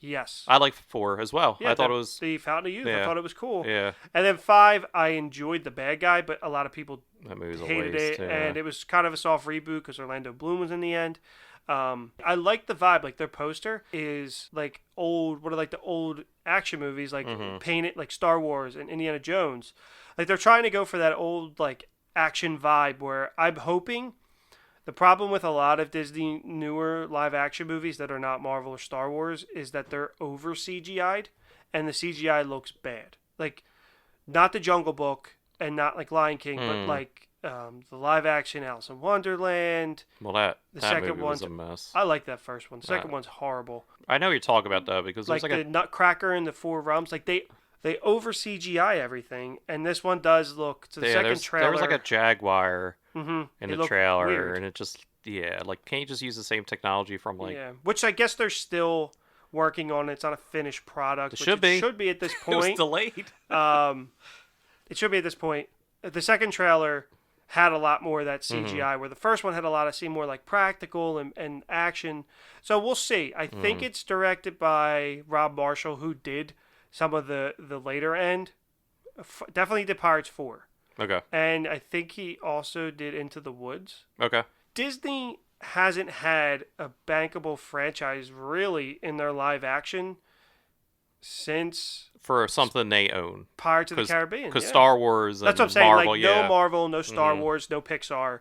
Yes. I like 4 as well. Yeah, I thought it was... The Fountain of Youth. Yeah. I thought it was cool. Yeah. And then 5, I enjoyed the bad guy, but a lot of people hated it. Yeah. And it was kind of a soft reboot because Orlando Bloom was in the end. I like the vibe. Like, their poster is like old, what are like the old action movies, like painted like Star Wars and Indiana Jones. Like, they're trying to go for that old like action vibe where I'm hoping. The problem with a lot of Disney newer live action movies that are not Marvel or Star Wars is that they're over CGI'd and the CGI looks bad. Like, not the Jungle Book and not like Lion King, but like the live action Alice in Wonderland. Well, that second movie was a mess. I like that first one. The second one's horrible. I know you're talking about that because like there's the Nutcracker and the Four Realms. Like they over CGI everything, and this one does look to the second trailer. There was like a jaguar in the trailer, weird. and it just like can't you just use the same technology from like which I guess they're still working on. It's not a finished product. It should be at this point. It was delayed. It should be at this point. The second trailer had a lot more of that CGI, where the first one had a lot of more like practical and action. So we'll see. I think it's directed by Rob Marshall, who did some of the later end. Definitely did Pirates 4. Okay. And I think he also did Into the Woods. Okay. Disney hasn't had a bankable franchise really in their live action since for something they own. Pirates of the Caribbean. Because Star Wars and that's what I'm saying. Marvel, like no Marvel, no Star Wars, no Pixar,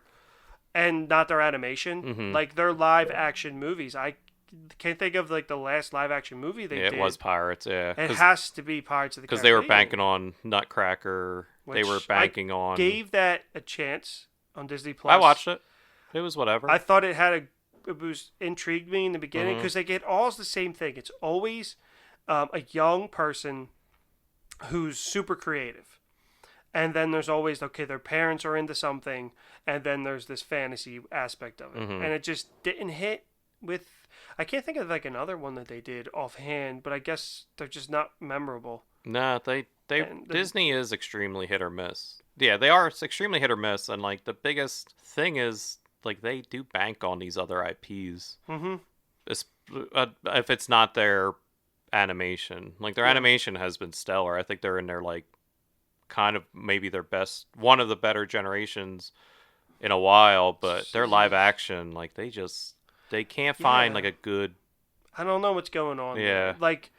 and not their animation. Like their live action movies. I can't think of like the last live action movie they did. It was Pirates, yeah. It has to be Pirates of the Caribbean. Because they were banking on Nutcracker. They were banking on... gave that a chance on Disney Plus. I watched it. It was whatever. I thought it was intrigued me in the beginning because they get all the same thing. It's always a young person who's super creative. And then there's always, their parents are into something, and then there's this fantasy aspect of it. And it just didn't hit with... I can't think of like another one that they did offhand, but I guess they're just not memorable. No, Disney is extremely hit or miss. Yeah, they are extremely hit or miss, and like the biggest thing is like they do bank on these other IPs. If it's not their animation, like their animation has been stellar. I think they're in their like kind of maybe their best, one of the better generations in a while, but their live action, like they can't find like a good... I don't know what's going on. Yeah. Like,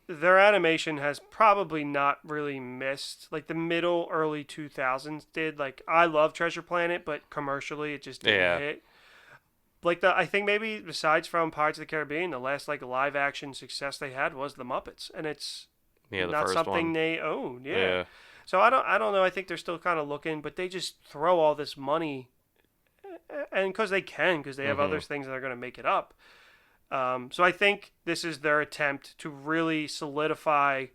their animation has probably not really missed. Like, the middle, early 2000s did. Like, I love Treasure Planet, but commercially it just didn't hit. Like, I think maybe besides from Pirates of the Caribbean, the last, like, live-action success they had was The Muppets. And it's not something they own. Yeah. So I don't know. I think they're still kind of looking, but they just throw all this money... And because they have other things that are going to make it up. So I think this is their attempt to really solidify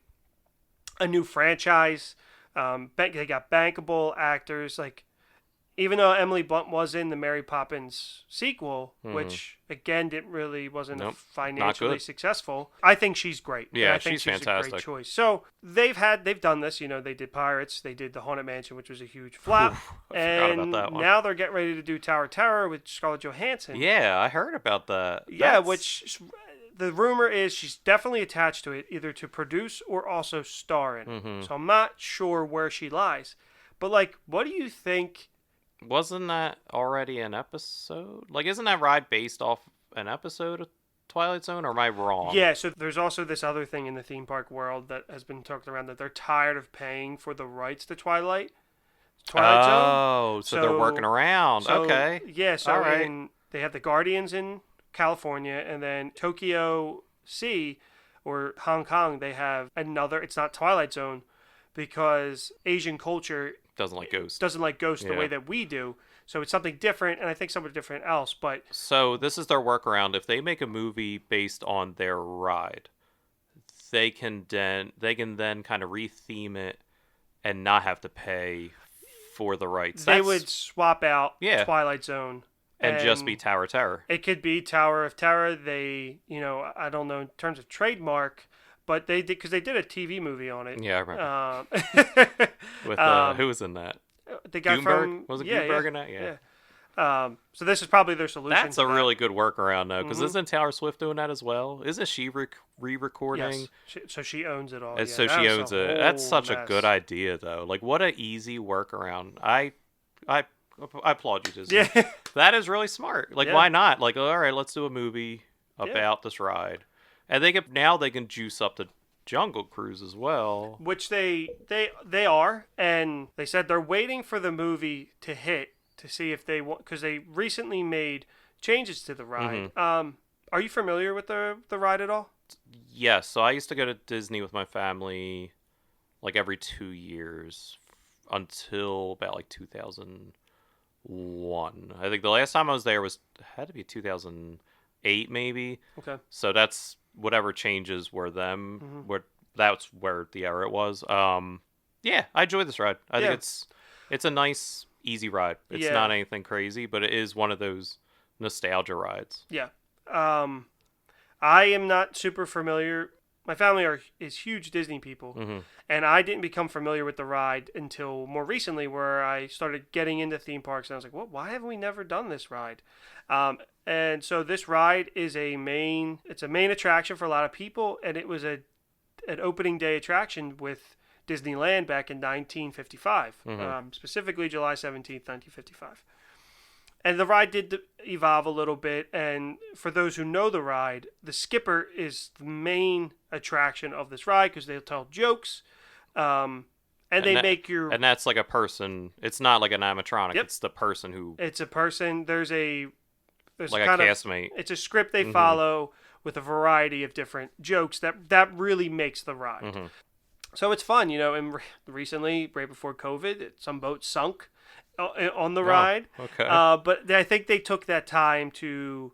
a new franchise. They got bankable actors. Like, even though Emily Blunt was in the Mary Poppins sequel, which again wasn't financially successful, I think she's great. Yeah, I think she's fantastic. A great choice. So they've done this. They did Pirates, they did the Haunted Mansion, which was a huge flop, and now they're getting ready to do Tower of Terror with Scarlett Johansson. Yeah, I heard about that. Which the rumor is she's definitely attached to it, either to produce or also star in it. So I'm not sure where she lies, but like, what do you think Wasn't that already an episode? Like, isn't that ride based off an episode of Twilight Zone, or am I wrong? Yeah, so there's also this other thing in the theme park world that has been talked around, that they're tired of paying for the rights to Twilight Zone. Oh, so they're working around. Okay. Yeah, so all right. They have the Guardians in California, and then Tokyo Sea or Hong Kong, they have another, it's not Twilight Zone, because Asian culture doesn't like ghosts. The way that we do. So it's something different, and I think something different else. But so this is their workaround. If they make a movie based on their ride, they can then kind of retheme it and not have to pay for the rights. They would swap out Twilight Zone and just be Tower of Terror. It could be Tower of Terror. They, I don't know in terms of trademark, but they did, because they did a TV movie on it. Yeah, I remember. With who was in that? The guy Gutenberg? Was it Gutenberg in that? Yeah. So this is probably their solution. That's a really good workaround, though, because isn't Taylor Swift doing that as well? Isn't she re-recording? Yes. So she owns it all. And so she owns it. That's such a good idea, though. Like, what an easy workaround. I applaud you, Disney. Yeah. That is really smart. Like, why not? Like, all right, let's do a movie about this ride. And they can juice up the Jungle Cruise as well, which they are, and they said they're waiting for the movie to hit to see if they want, because they recently made changes to the ride. Are you familiar with the ride at all? Yes. So I used to go to Disney with my family like every 2 years until about like 2001. I think the last time I was there had to be 2008 maybe. Okay. So that's whatever changes were them. That's where the era it was. Yeah, I enjoy this ride. I think it's a nice, easy ride. It's not anything crazy, but it is one of those nostalgia rides. Yeah. I am not super familiar. My family is huge Disney people, and I didn't become familiar with the ride until more recently, where I started getting into theme parks, and I was like, "What? Why have we never done this ride?" And so this ride is a main attraction for a lot of people, and it was an opening day attraction with Disneyland back in 1955, specifically July 17th, 1955. And the ride did evolve a little bit, and for those who know the ride, the skipper is the main attraction of this ride, because they'll tell jokes, and that's like a person. It's not like an animatronic. Yep. It's the person who. It's a person. There's like a castmate. It's a script they follow with a variety of different jokes that really makes the ride. So it's fun, and recently, right before COVID, some boats sunk on the ride. Okay. But I think they took that time to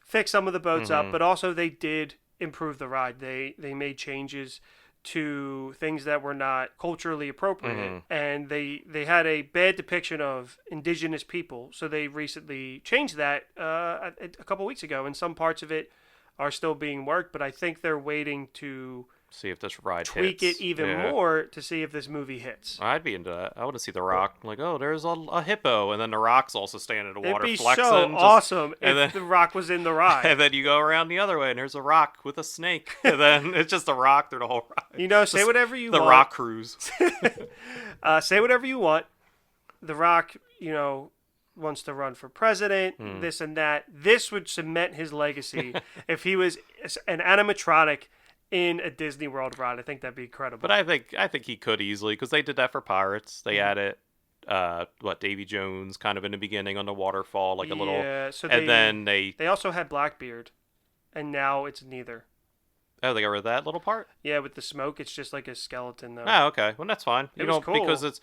fix some of the boats up, but also they did improve the ride. They made changes to things that were not culturally appropriate, and they had a bad depiction of indigenous people, so they recently changed that a couple weeks ago, and some parts of it are still being worked, but I think they're waiting to see if this ride tweak hits. it even more to see if this movie hits. I'd be into that. I want to see The Rock. Like, oh, there's a hippo, and then The Rock's also standing in the water flexing. It'd be so awesome if The Rock was in the ride. And then you go around the other way, and there's a Rock with a snake, and then it's just The Rock through the whole ride. Say whatever you want. The Rock Cruise. Say whatever you want. The Rock, wants to run for president, this and that. This would cement his legacy if he was an animatronic in a Disney World ride. I think that'd be incredible. But I think he could easily, because they did that for Pirates. They added Davy Jones kind of in the beginning on the waterfall, like a little. Yeah. So then they also had Blackbeard, and now it's neither. Oh, they got rid of that little part? Yeah, with the smoke, it's just like a skeleton though. Oh, okay. Well, that's fine. It was cool. Because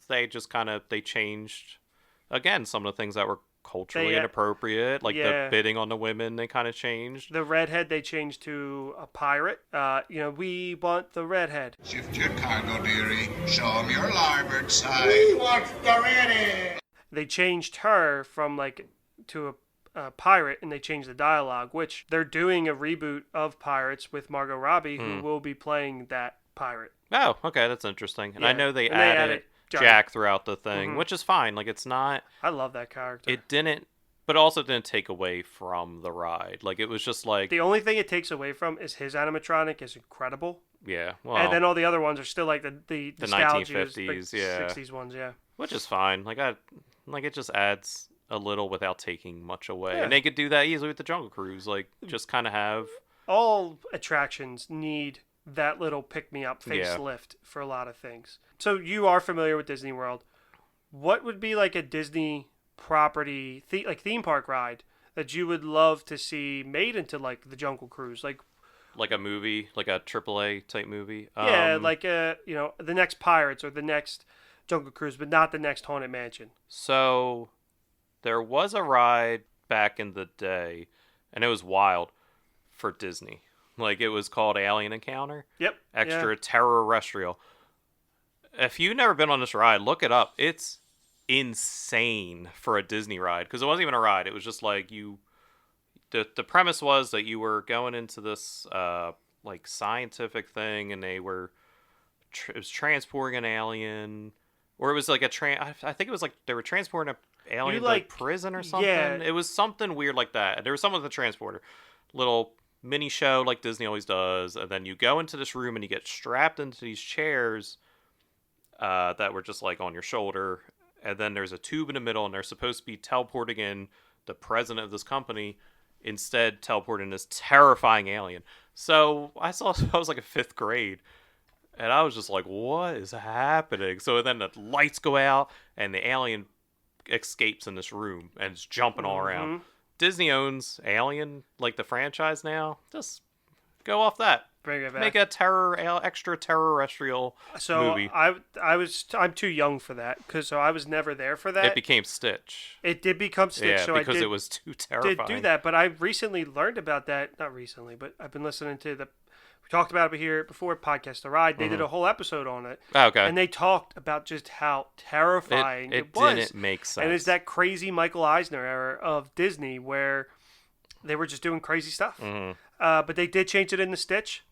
they just they changed again some of the things that were culturally inappropriate, like the bidding on the women. They kind of changed. The redhead they changed to a pirate. We want the redhead. Shift your cargo, dearie. Show 'em your larboard side. We want the redhead. They changed her from to a pirate, and they changed the dialogue, which they're doing a reboot of Pirates with Margot Robbie, who will be playing that pirate. Oh, okay, that's interesting. And I know they added Jack throughout the thing, which is fine. Like, it's not... I love that character. It didn't... But also didn't take away from the ride. Like, it was just like... The only thing it takes away from is his animatronic is incredible. Yeah, well... And then all the other ones are still like the 1950s, the 60s ones, yeah. Which is fine. Like, Like, it just adds a little without taking much away. Yeah. And they could do that easily with the Jungle Cruise. Like, just kind of have... All attractions need that little pick-me-up facelift for a lot of things. So you are familiar with Disney World. What would be like a Disney property, like theme park ride that you would love to see made into like the Jungle Cruise? Like a movie, like a AAA type movie. Yeah, like the next Pirates or the next Jungle Cruise, but not the next Haunted Mansion. So there was a ride back in the day, and it was wild for Disney. Like, it was called Alien Encounter. Yep. Extraterrestrial. If you've never been on this ride, look it up. It's insane for a Disney ride, because it wasn't even a ride. It was just like the premise was that you were going into this like scientific thing, and they were it was transporting an alien, or it was like I think it was like they were transporting an alien to like prison or something. Yeah. It was something weird like that. There was someone with a transporter, little mini show like Disney always does, and then you go into this room and you get strapped into these chairs that were just like on your shoulder, and then there's a tube in the middle, and they're supposed to be teleporting in the president of this company, instead teleporting this terrifying alien. So I was like in 5th grade, and I was just like, what is happening? So then the lights go out, and the alien escapes in this room, and it's jumping all around. Disney owns Alien, like the franchise now. Just go off that. Bring it back. Make a extraterrestrial movie. I'm too young for that, because I was never there for that. It became Stitch. It did become Stitch, Yeah, so because I it was too terrifying. did do that, but I recently learned about that. Not recently, but I've been listening to we talked about it here before, Podcast The Ride. They did a whole episode on it. Oh, okay. And they talked about just how terrifying it was. It didn't make sense. And it's that crazy Michael Eisner era of Disney where they were just doing crazy stuff. But they did change it into Stitch.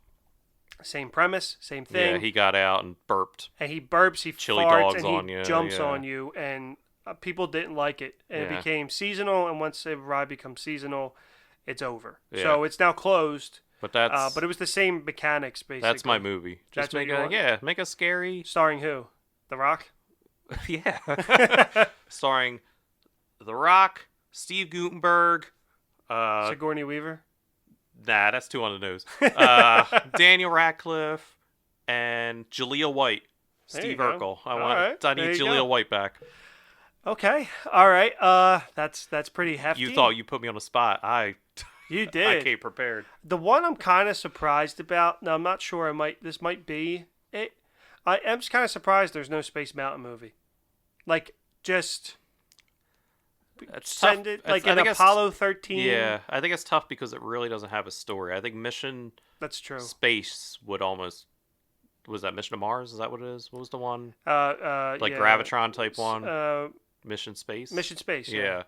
Same premise, same thing. Yeah, he got out and burped. And he burps, he Chili farts, dogs and on he you, jumps yeah. on you. And people didn't like it. And it Yeah. became seasonal. And once a ride becomes seasonal, it's over. Yeah. So it's now closed. But that's but it was the same mechanics, basically. that's my movie. Just That's what you want? make a scary. Starring who? The Rock? Yeah. Starring The Rock, Steve Guttenberg. Sigourney Weaver? Nah, that's too on the nose. Daniel Radcliffe and Jaleel White. There you Steve go. Urkel. All I right, need there you Jaleel go. White back. Okay. All right. That's pretty hefty. You thought you put me on the spot. You I did. came prepared. The one I'm kind of surprised about. Now I'm not sure. This might be it. I am just kind of surprised there's no Space Mountain movie. Like just It's send tough. it like I an think it's- Apollo 13. Yeah, I think it's tough because it really doesn't have a story. I think Mission That's true. Space would almost. Was that Mission to Mars? Is that what it is? What was the one? Like Like Gravitron type one? Mission Mission Space? Space. Yeah.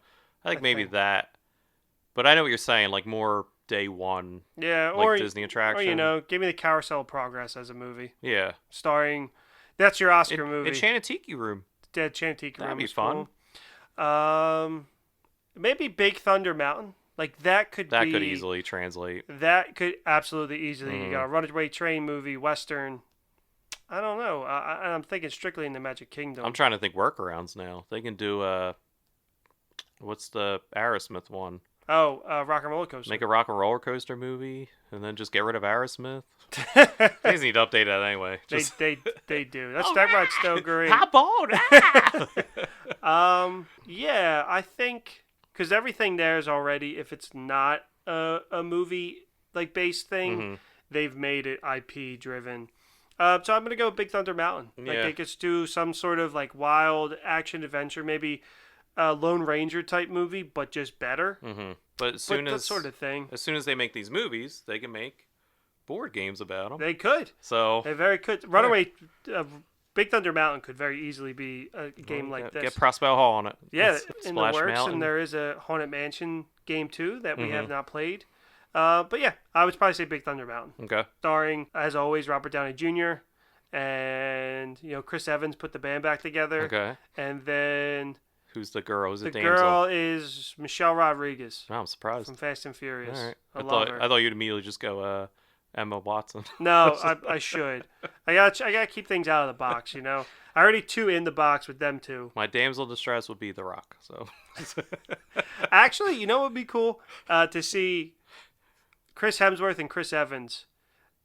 I think maybe think. that. But I know what you're saying, like more day one, Yeah. like Or Disney attraction. Or give me the Carousel of Progress as a movie Yeah. starring. That's your Oscar movie. Enchanted Room. Dead Chantique That'd Room be is fun. Cool. Maybe Big Thunder Mountain. Like that could easily translate. That could absolutely easily. You got a Runaway Train movie, Western. I don't know. I'm thinking strictly in the Magic Kingdom. I'm trying to think workarounds now. They can do what's the Aerosmith one? Oh, Rock and Roller Coaster. Make a rock and roller coaster movie and then just get rid of Aerosmith. They just need to update that anyway. Just... They do. That ride's still great. Hop on! Yeah, I think because everything there is already. If it's not a movie like based thing, they've made it IP driven. So I'm gonna go with Big Thunder Mountain. Like they could do some sort of like wild action adventure, maybe a Lone Ranger type movie, but just better. But that sort of thing. As soon as they make these movies, they can make board games about them. They could. So they very could. Runaway, Big Thunder Mountain could very easily be a game like this. Get Prospero Hall on it. Yeah, in the Splash works, Mountain. and there is a Haunted Mansion game too that we have not played. But yeah, I would probably say Big Thunder Mountain. Okay. Starring, as always, Robert Downey Jr. and Chris Evans put the band back together. Okay. And then who's the girl? Who's the damsel? girl is Michelle Rodriguez Oh, I'm surprised. from Fast and Furious. All right. I love her. I thought you'd immediately just go Emma Watson. No, I should. I gotta keep things out of the box, I already 2 in the box with them 2. My damsel in distress would be The Rock. So, actually, what would be cool to see Chris Hemsworth and Chris Evans,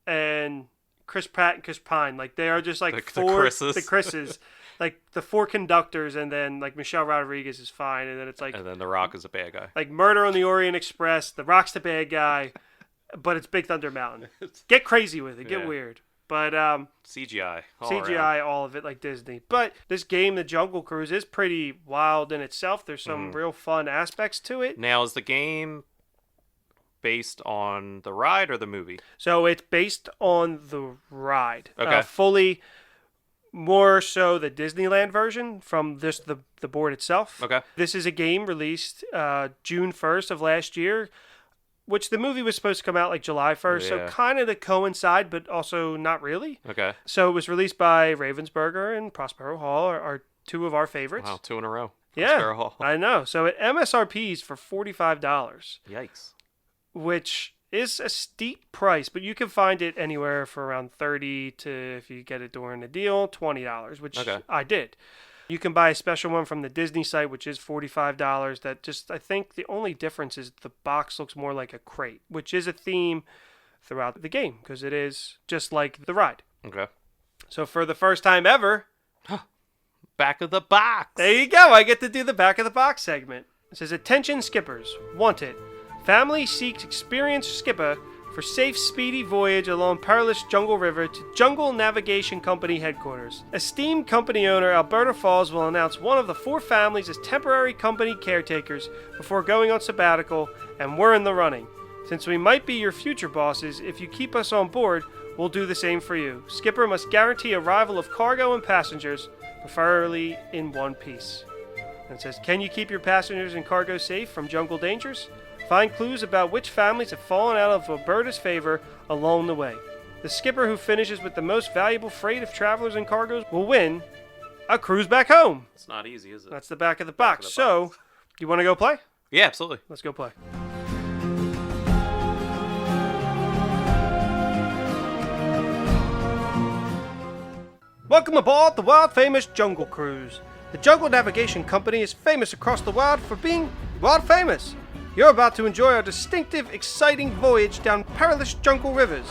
and Chris Pratt and Chris Pine. Like they are just like the 4 Chris's. the Chris's, like the 4 conductors, and then like Michelle Rodriguez is fine, and then it's like, and then The Rock is a bad guy. Like Murder on the Orient Express. The Rock's the bad guy. But it's Big Thunder Mountain. Get crazy with it. Get weird. But CGI. CGI, all of it, like Disney. But this game, The Jungle Cruise, is pretty wild in itself. There's some real fun aspects to it. Now, is the game based on the ride or the movie? So it's based on the ride. Okay. Fully, more so the Disneyland version from just the board itself. Okay. This is a game released June 1st of last year, which the movie was supposed to come out like July 1st, so kind of to coincide, but also not really. Okay. So it was released by Ravensburger and Prospero Hall, are 2 of our favorites. Wow, 2 in a row. Yeah, Hall. I know. So it MSRP's for $45. Yikes. Which is a steep price, but you can find it anywhere for around $30 to, if you get it during the deal, $20, which I did. You can buy a special one from the Disney site, which is $45. That just, I think the only difference is the box looks more like a crate, which is a theme throughout the game because it is just like the ride. Okay. So for the first time ever, back of the box. There you go. I get to do the back of the box segment. It says, attention skippers, wanted. Family seeks experienced skipper for safe, speedy voyage along perilous Jungle River to Jungle Navigation Company headquarters. Esteemed company owner Alberta Falls will announce one of the 4 families as temporary company caretakers before going on sabbatical, and we're in the running. Since we might be your future bosses, if you keep us on board, we'll do the same for you. Skipper must guarantee arrival of cargo and passengers, preferably in one piece. And it says, can you keep your passengers and cargo safe from jungle dangers? Find clues about which families have fallen out of Alberta's favor along the way. The skipper who finishes with the most valuable freight of travelers and cargoes will win a cruise back home. It's not easy, is it? That's the back of the box. So, you want to go play? Yeah, absolutely. Let's go play. Welcome aboard the world famous Jungle Cruise. The Jungle Navigation Company is famous across the world for being world famous. You're about to enjoy a distinctive, exciting voyage down perilous jungle rivers.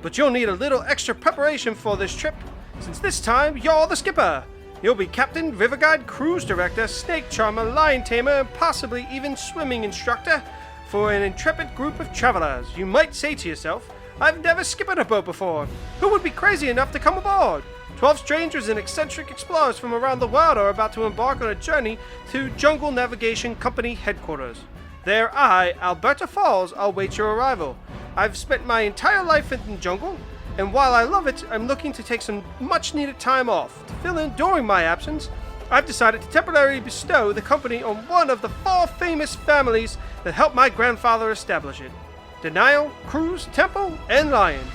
But you'll need a little extra preparation for this trip, since this time you're the skipper. You'll be captain, river guide, cruise director, snake charmer, lion tamer, and possibly even swimming instructor for an intrepid group of travelers. You might say to yourself, I've never skipped a boat before. Who would be crazy enough to come aboard? 12 strangers and eccentric explorers from around the world are about to embark on a journey to Jungle Navigation Company headquarters. There I, Alberta Falls, await your arrival. I've spent my entire life in the jungle, and while I love it, I'm looking to take some much-needed time off. To fill in during my absence, I've decided to temporarily bestow the company on one of the 4 famous families that helped my grandfather establish it. The Nile, Cruise, Temple, and Lions.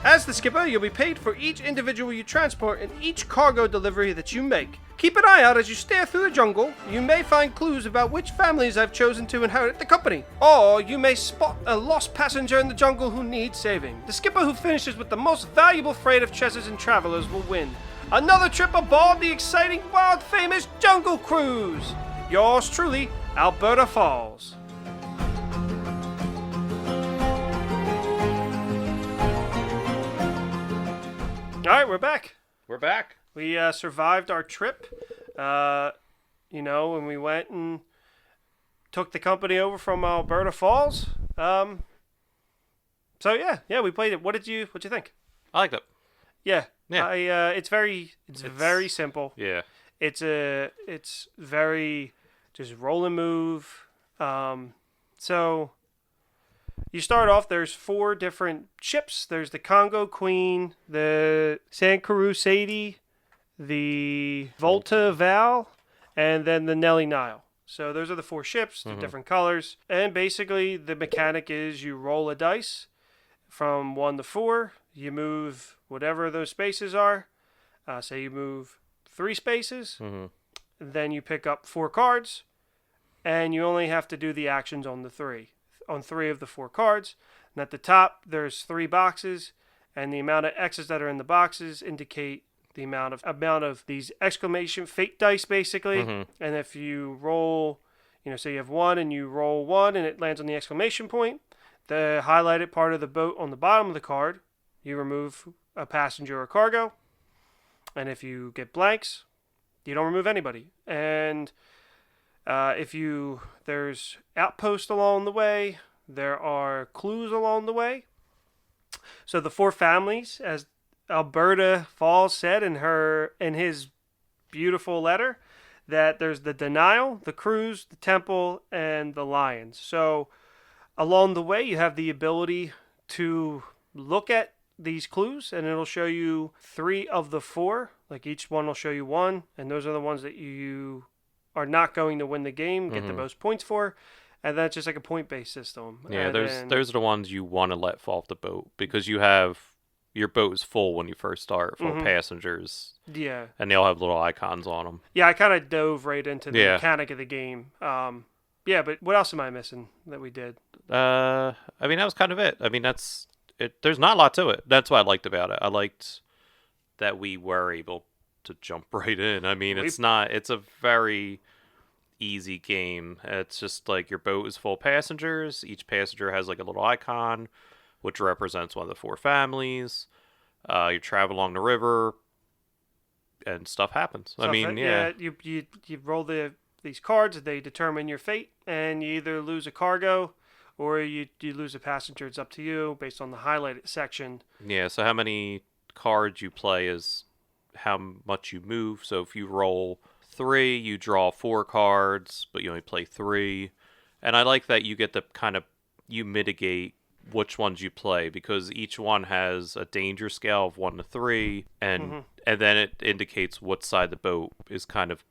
As the skipper, you'll be paid for each individual you transport and each cargo delivery that you make. Keep an eye out as you stare through the jungle. You may find clues about which families I've chosen to inherit the company. Or you may spot a lost passenger in the jungle who needs saving. The skipper who finishes with the most valuable freight of treasures and travelers will win another trip aboard the exciting, world-famous Jungle Cruise. Yours truly, Alberta Falls. All right, we're back. We're back. We survived our trip, when we went and took the company over from Alberta Falls. So we played it. What you think? I liked it. Yeah. Yeah. It's very simple. Yeah. It's very just roll and move. So you start off, there's 4 different ships. There's the Congo Queen, the Sankaroo Sadie, the Volta Val, and then the Nelly Nile. So those are the 4 ships, they're different colors. And basically the mechanic is you roll a dice from 1 to 4. You move whatever those spaces are. Say you move 3 spaces. Then you pick up 4 cards. And you only have to do the actions on 3 of the 4 cards. And at the top, there's 3 boxes, and the amount of X's that are in the boxes indicate the amount of these exclamation fate dice, basically. And if you roll, say you have 1 and you roll 1 and it lands on the exclamation point, the highlighted part of the boat on the bottom of the card, you remove a passenger or cargo. And if you get blanks, you don't remove anybody. And there's outposts along the way, there are clues along the way. So the 4 families, as Alberta Falls said in his beautiful letter, that there's the Denial, the Cruise, the Temple, and the Lions. So along the way, you have the ability to look at these clues, and it'll show you 3 of the 4. Like each one will show you 1, and those are the ones that you are not going to win the game, get the most points for. And that's just like a point-based system. Yeah, those are the ones you want to let fall off the boat, because your boat is full when you first start, full of passengers. Yeah. And they all have little icons on them. Yeah, I kind of dove right into the mechanic of the game. Yeah, but what else am I missing that we did? I mean, that was kind of it. I mean, that's it. There's not a lot to it. That's what I liked about it. I liked that we were able to jump right in. I mean, it's a very easy game. It's just like your boat is full of passengers. Each passenger has like a little icon, which represents one of the 4 families. You travel along the river, and stuff happens. You roll these cards. They determine your fate, and you either lose a cargo, or you lose a passenger. It's up to you based on the highlighted section. Yeah. So how many cards you play is how much you move. So if you roll 3, you draw 4 cards, but you only play 3. And I like that you get to you mitigate which ones you play, because each one has a danger scale of 1 to 3, and then it indicates what side the boat is kind of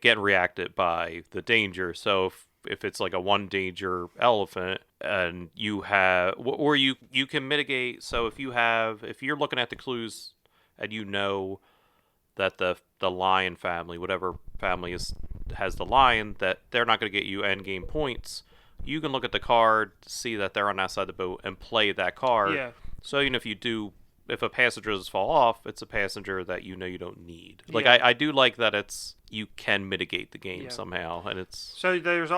getting reacted by the danger. So if it's like a 1 danger elephant, and you have, or you can mitigate. So if you're looking at the clues and you know that the lion family, whatever family has the lion, that they're not going to get you end game points, you can look at the card, see that they're on that side of the boat, and play that card. Yeah. So even if a passenger does fall off, it's a passenger that you don't need. Like, yeah. I do like that you can mitigate the game somehow, and it's... So there's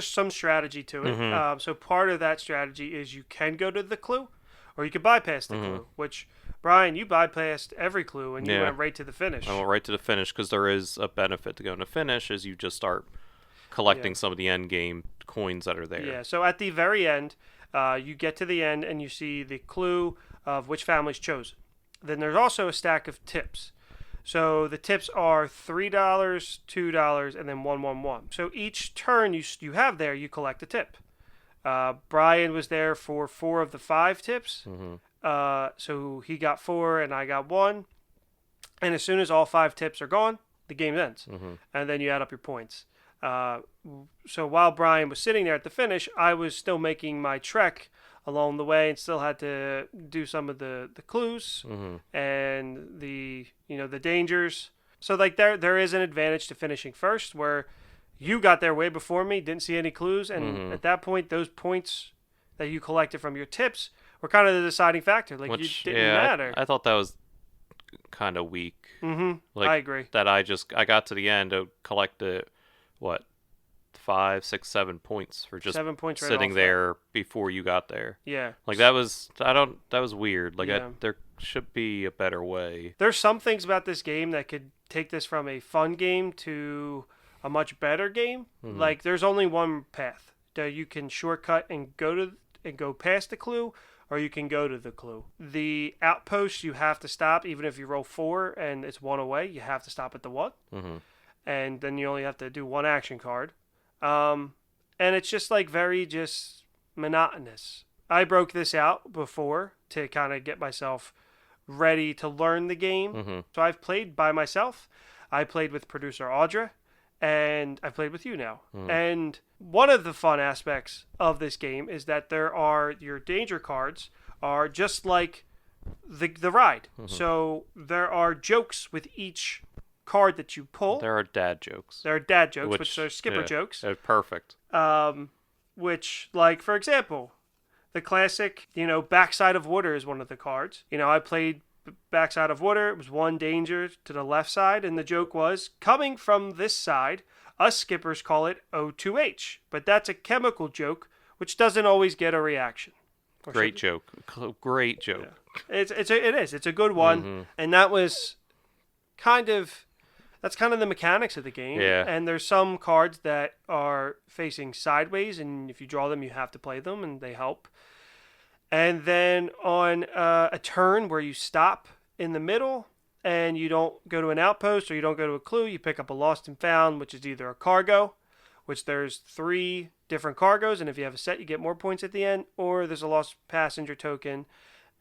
some strategy to it. So part of that strategy is you can go to the clue, or you can bypass the clue, which... Brian, you bypassed every clue, and you went right to the finish. I went right to the finish, because there is a benefit to going to finish, as you just start collecting some of the end game coins that are there. Yeah, so at the very end, you get to the end, and you see the clue of which family's chosen. Then there's also a stack of tips. So the tips are $3, $2, and then 111. So each turn you have there, you collect a tip. Brian was there for 4 of the 5 tips. So he got 4 and I got 1. And as soon as all 5 tips are gone, the game ends. And then you add up your points. So while Brian was sitting there at the finish, I was still making my trek along the way and still had to do some of the clues and the dangers. So like there is an advantage to finishing first, where you got there way before me, didn't see any clues, and at that point those points that you collected from your tips were kind of the deciding factor. Like, you didn't matter. I thought that was kind of weak. Like, I agree. That I got to the end to collect 5, 6, 7 points for just 7 points right sitting off there before you got there. Yeah. Like, that was weird. Like, there should be a better way. There's some things about this game that could take this from a fun game to a much better game. Like, there's only one path that you can shortcut and go past the clue, or you can go to the clue. The outpost, you have to stop, even if you roll 4 and it's 1 away, you have to stop at the 1. And then you only have to do 1 action card. And it's just like very just monotonous. I broke this out before to kind of get myself ready to learn the game. So I've played by myself. I played with producer Audra, and I played with you now. And one of the fun aspects of this game is that your danger cards are just like the ride. So there are jokes with each card that you pull. There are dad jokes. Which are skipper jokes. They're perfect. Which, like, for example, the classic, backside of water is one of the cards. I played backside of water. It was 1 danger to the left side, and the joke was, coming from this side, us skippers call it O2H, but that's a chemical joke, which doesn't always get a reaction. Great joke. Great joke. Yeah. It is. It's a good one, and that's kind of the mechanics of the game. Yeah. And there's some cards that are facing sideways, and if you draw them, you have to play them, and they help. And then on a turn where you stop in the middle and you don't go to an outpost or you don't go to a clue, you pick up a lost and found, which is either a cargo, which there's 3 different cargoes, and if you have a set, you get more points at the end, or there's a lost passenger token,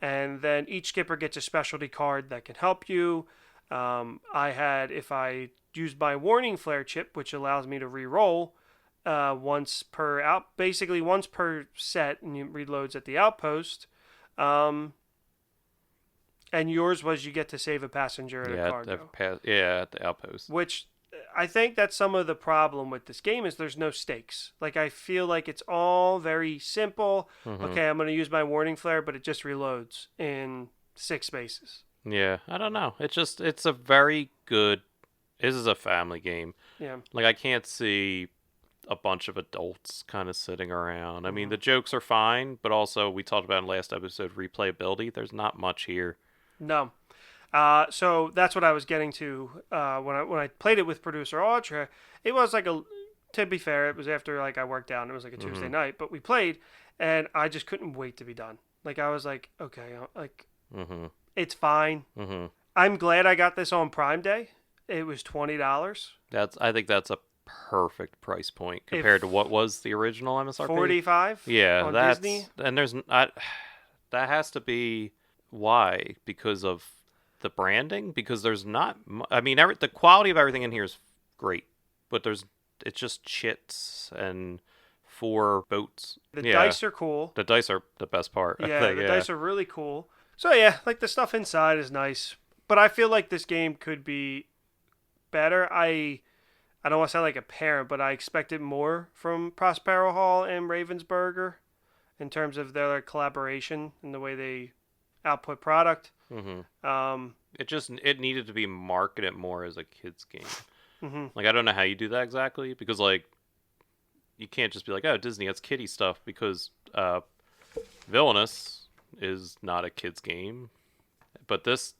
and then each skipper gets a specialty card that can help you. If I used my warning flare chip, which allows me to re-roll once per set, and it reloads at the outpost. And yours was you get to save a passenger at a cargo. At the outpost. Which I think that's some of the problem with this game is there's no stakes. Like, I feel like it's all very simple. Okay, I'm going to use my warning flare, but it just reloads in 6 spaces. Yeah, I don't know. It's a very good... This is a family game. Yeah. Like, I can't see a bunch of adults kind of sitting around. I mean, the jokes are fine, but also, we talked about in last episode, replayability. There's not much here. No. So that's what I was getting to when I played it with producer Audra. It was like to be fair, it was after I worked out. It was like a Tuesday night, but we played, and I just couldn't wait to be done. Like, I was like, okay, it's fine. I'm glad I got this on Prime Day. It was $20. I think that's a perfect price point compared to what was the original MSRP. $45. Yeah, on that's Disney. And there's that has to be why, because of the branding, because there's not. I mean, the quality of everything in here is great, but it's just chits and 4 boats. The dice are cool. The dice are the best part. Yeah, I think, the dice are really cool. So yeah, the stuff inside is nice, but I feel like this game could be better. I don't want to sound like a parent, but I expected more from Prospero Hall and Ravensburger in terms of their collaboration and the way they output product. It needed to be marketed more as a kids game. I don't know how you do that exactly, because you can't just be like, oh, Disney has kiddie stuff, because Villainous is not a kids game, but this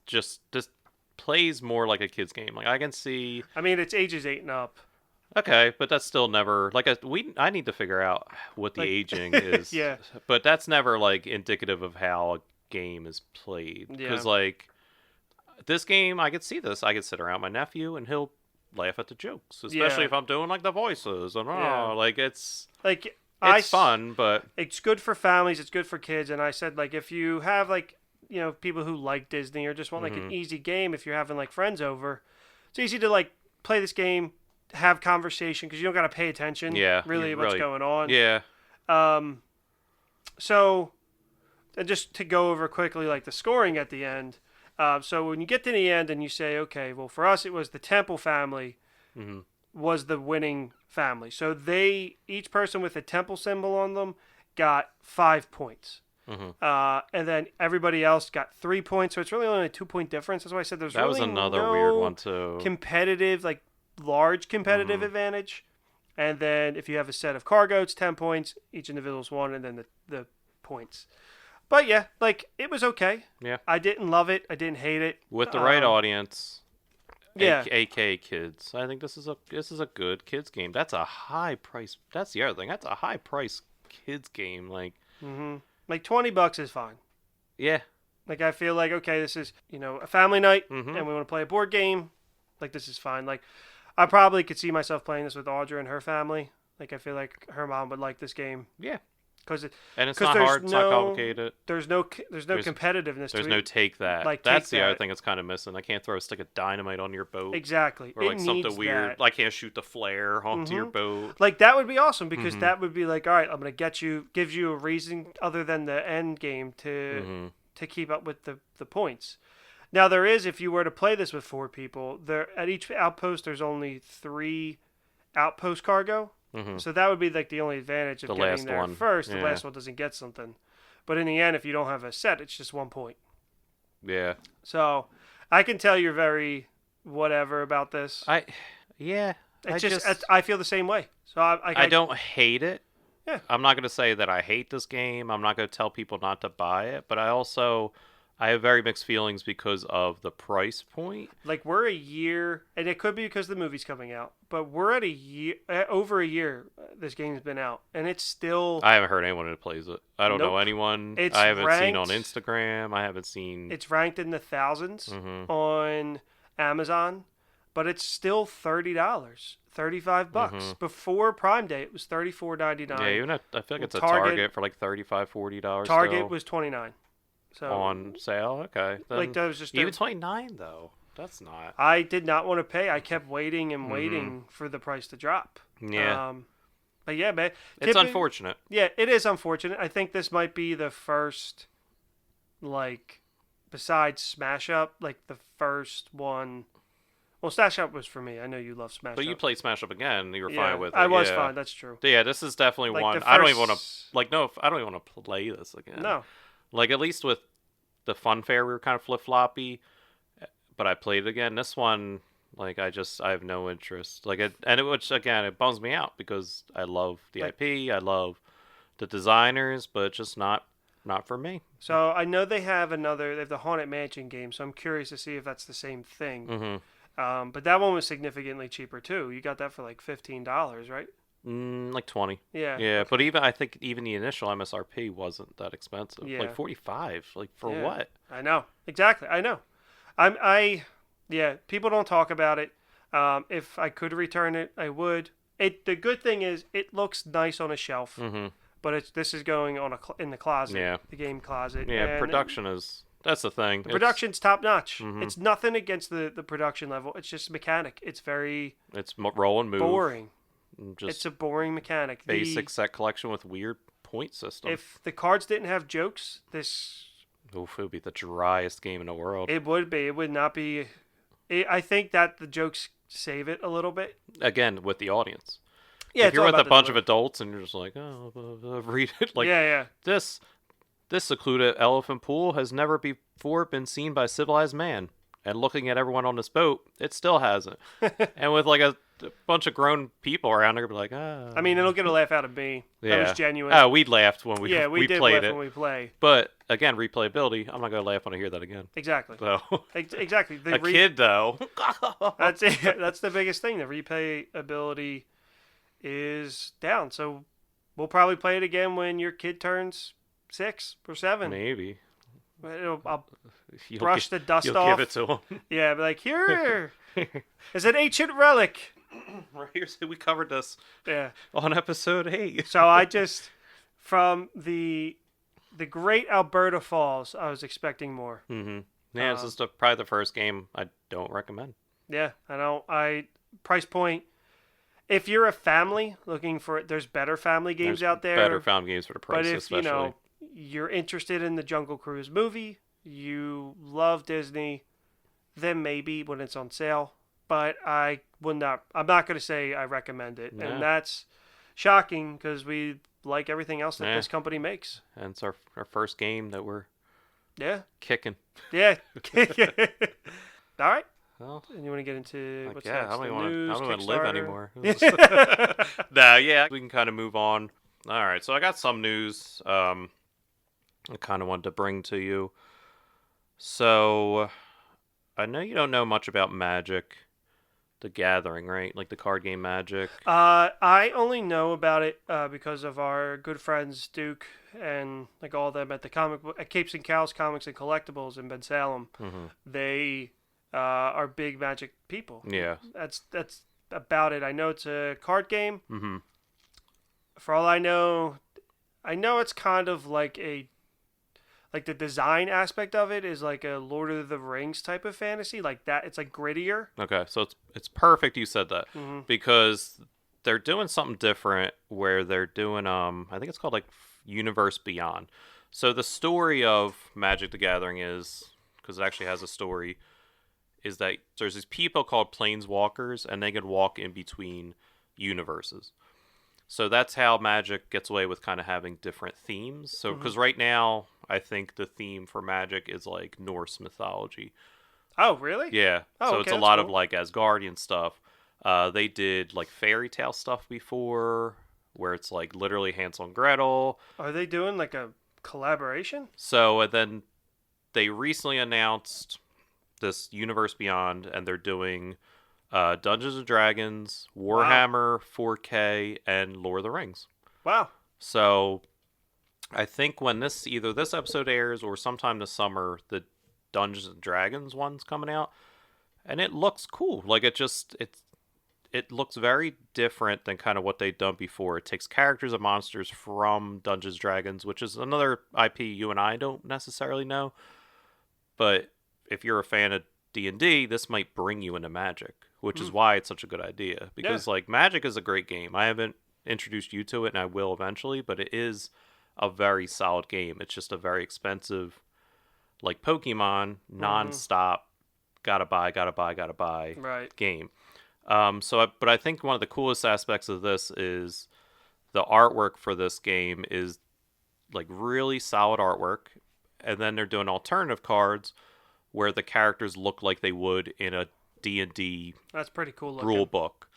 plays more like a kids game. I can see. I mean, it's ages 8 and up. Okay, but that's still never I need to figure out what the aging is. Yeah. But that's never indicative of how a game is played. Because this game, I could see this. I could sit around my nephew and he'll laugh at the jokes, especially if I'm doing the voices and it's fun, but it's good for families. It's good for kids. And I said if you have people who like Disney or just want an easy game, if you're having friends over, it's easy to play this game, have conversation, because you don't got to pay attention what's going on. Yeah. So just to go over quickly the scoring at the end. So when you get to the end and you say, okay, well, for us it was the Temple family was the winning family. So each person with a Temple symbol on them got 5 points. And then everybody else got 3 points. So it's really only a 2-point difference. That's why I said there's really was another weird one too. Competitive, large competitive advantage. And then if you have a set of cargo, it's 10 points. Each individual's 1, and then the points. But yeah, it was okay. Yeah. I didn't love it. I didn't hate it. With the right audience. Yeah. AK kids. I think this is a good kids game. That's a high price. That's the other thing. That's a high price kids game. $20 is fine. Yeah. I feel okay, this is, a family night and we want to play a board game. This is fine. I probably could see myself playing this with Audra and her family. I feel like her mom would like this game. Yeah. And it's not hard, it's not complicated. There's no competitiveness to it. There's no take that. That's the other thing that's kind of missing. I can't throw a stick of dynamite on your boat. Exactly. Or something weird. I can't shoot the flare onto your boat. That would be awesome, because that would be all right, I'm going to gives you a reason other than the end game to keep up with the points. Now there is, if you were to play this with 4 people, at each outpost there's only 3 outpost cargo. So that would be the only advantage of getting there first. The last one doesn't get something. But in the end, if you don't have a set, it's just 1 point. Yeah. So I can tell you're very whatever about this. I feel the same way. So I don't hate it. Yeah. I'm not going to say that I hate this game. I'm not going to tell people not to buy it. But I have very mixed feelings because of the price point. Like, we're a year, and it could be because the movie's coming out, but we're at over a year this game's been out, and it's still... I haven't heard anyone who plays it. I don't know anyone. I haven't seen on Instagram. I haven't seen... It's ranked in the thousands on Amazon, but it's still $30. $35 before Prime Day. It was $34.99. Yeah, even I feel like it's a Target for like $35, $40. Target was $29. So on sale. Okay, then like that was just even $29 though. That's not. I did not want to pay. I kept waiting and waiting for the price to drop. Yeah. But yeah, man, it's unfortunate. Yeah, it is unfortunate. I think this might be the first, like, besides Smash Up, like the first one. Well, Smash Up was for me. I know you love Smash Up. But you played Smash Up again. You were fine with it. I was fine. That's true. Yeah, this is definitely like one. I don't even want to I don't even want to play this again. No. Like, at least with the Funfair, we were kind of flip-floppy. But I played it again. This one, like, I have no interest. Like, which again, it bums me out because I love the IP. I love the designers, but it's just not for me. So I know they have the Haunted Mansion game. So I'm curious to see if that's the same thing. Mm-hmm. But that one was significantly cheaper too. You got that for like $15, right? Like 20. Yeah. Yeah, okay. But I think even the initial MSRP wasn't that expensive. Yeah. Like 45. Like for what? I know. Exactly. I know. People don't talk about it. If I could return it, I would. The good thing is it looks nice on a shelf. Mm-hmm. But this is going on in the closet. Yeah. The game closet. Yeah, and production that's the thing. The production's top notch. Mm-hmm. It's nothing against the production level. It's just mechanic. It's roll and move. Boring. Just it's a boring mechanic. Basic set collection with weird point system. If the cards didn't have jokes, it would be the driest game in the world. It would be. It would not be. I think that the jokes save it a little bit. Again, with the audience. Yeah, if you're with a bunch of adults and you're just like, read it. Like, yeah. This secluded elephant pool has never before been seen by civilized man. And looking at everyone on this boat, it still hasn't. And with like a bunch of grown people around, they're gonna be like, I mean, it'll get a laugh out of me. Yeah. That was genuine. Oh, we laughed when we did played laugh it. when we play. But again, replayability. I'm not gonna laugh when I hear that again. Exactly. So exactly. Kid though. That's it. That's the biggest thing. The replayability is down. So we'll probably play it again when your kid turns 6 or 7. Maybe. I'll brush the dust off. You'll give it to him. Yeah, be like, here is an ancient relic. Right here, so we covered this. Yeah. On episode 8. So I just, from the great Alberta Falls, I was expecting more. Mm-hmm. Yeah, this is probably the first game I don't recommend. Yeah, I know. Price point. If you're a family looking for it, there's better family games out there. Better family games for the price, but if especially. You're interested in the Jungle Cruise movie, you love Disney, then maybe when it's on sale. But I'm not going to say I recommend it. No. And that's shocking because we like everything else that this company makes. And it's our first game that we're kicking. Yeah. All right. Well, and you want to get into what's next? I don't want to live anymore. We can kind of move on. All right, so I got some news I kind of wanted to bring to you. So, I know you don't know much about Magic the Gathering, right? Like the card game Magic. I only know about it because of our good friends Duke and like all of them at at Capes and Cows Comics and Collectibles in Ben Salem. Mm-hmm. They are big Magic people. Yeah, that's about it. I know it's a card game. Mm-hmm. For all I know it's kind of like the design aspect of it is like a Lord of the Rings type of fantasy, like that. It's like grittier. Okay, so it's perfect you said that mm-hmm. because they're doing something different where they're doing I think it's called like Universe Beyond. So the story of Magic the Gathering is, because it actually has a story, is that there's these people called planeswalkers and they can walk in between universes. So that's how Magic gets away with kind of having different themes. So because right now, I think the theme for Magic is like Norse mythology. Oh, really? Yeah. Oh, so okay, it's a lot of like Asgardian stuff. They did like fairy tale stuff before, where it's like literally Hansel and Gretel. Are they doing like a collaboration? So and then they recently announced this Universe Beyond, and they're doing Dungeons and Dragons, Warhammer 4K, and Lord of the Rings. Wow. So I think when either this episode airs or sometime this summer, the Dungeons and Dragons one's coming out, and it looks cool. Like it looks very different than kind of what they've done before. It takes characters and monsters from Dungeons and Dragons, which is another IP you and I don't necessarily know. But if you're a fan of D&D, this might bring you into Magic, which is why it's such a good idea. Because like Magic is a great game. I haven't introduced you to it, and I will eventually, but it is a very solid game. It's just a very expensive, like Pokemon, non-stop, gotta buy game. But I think one of the coolest aspects of this is the artwork for this game is like really solid artwork, and then they're doing alternative cards where the characters look like they would in a D&D That's pretty cool looking. Rule book.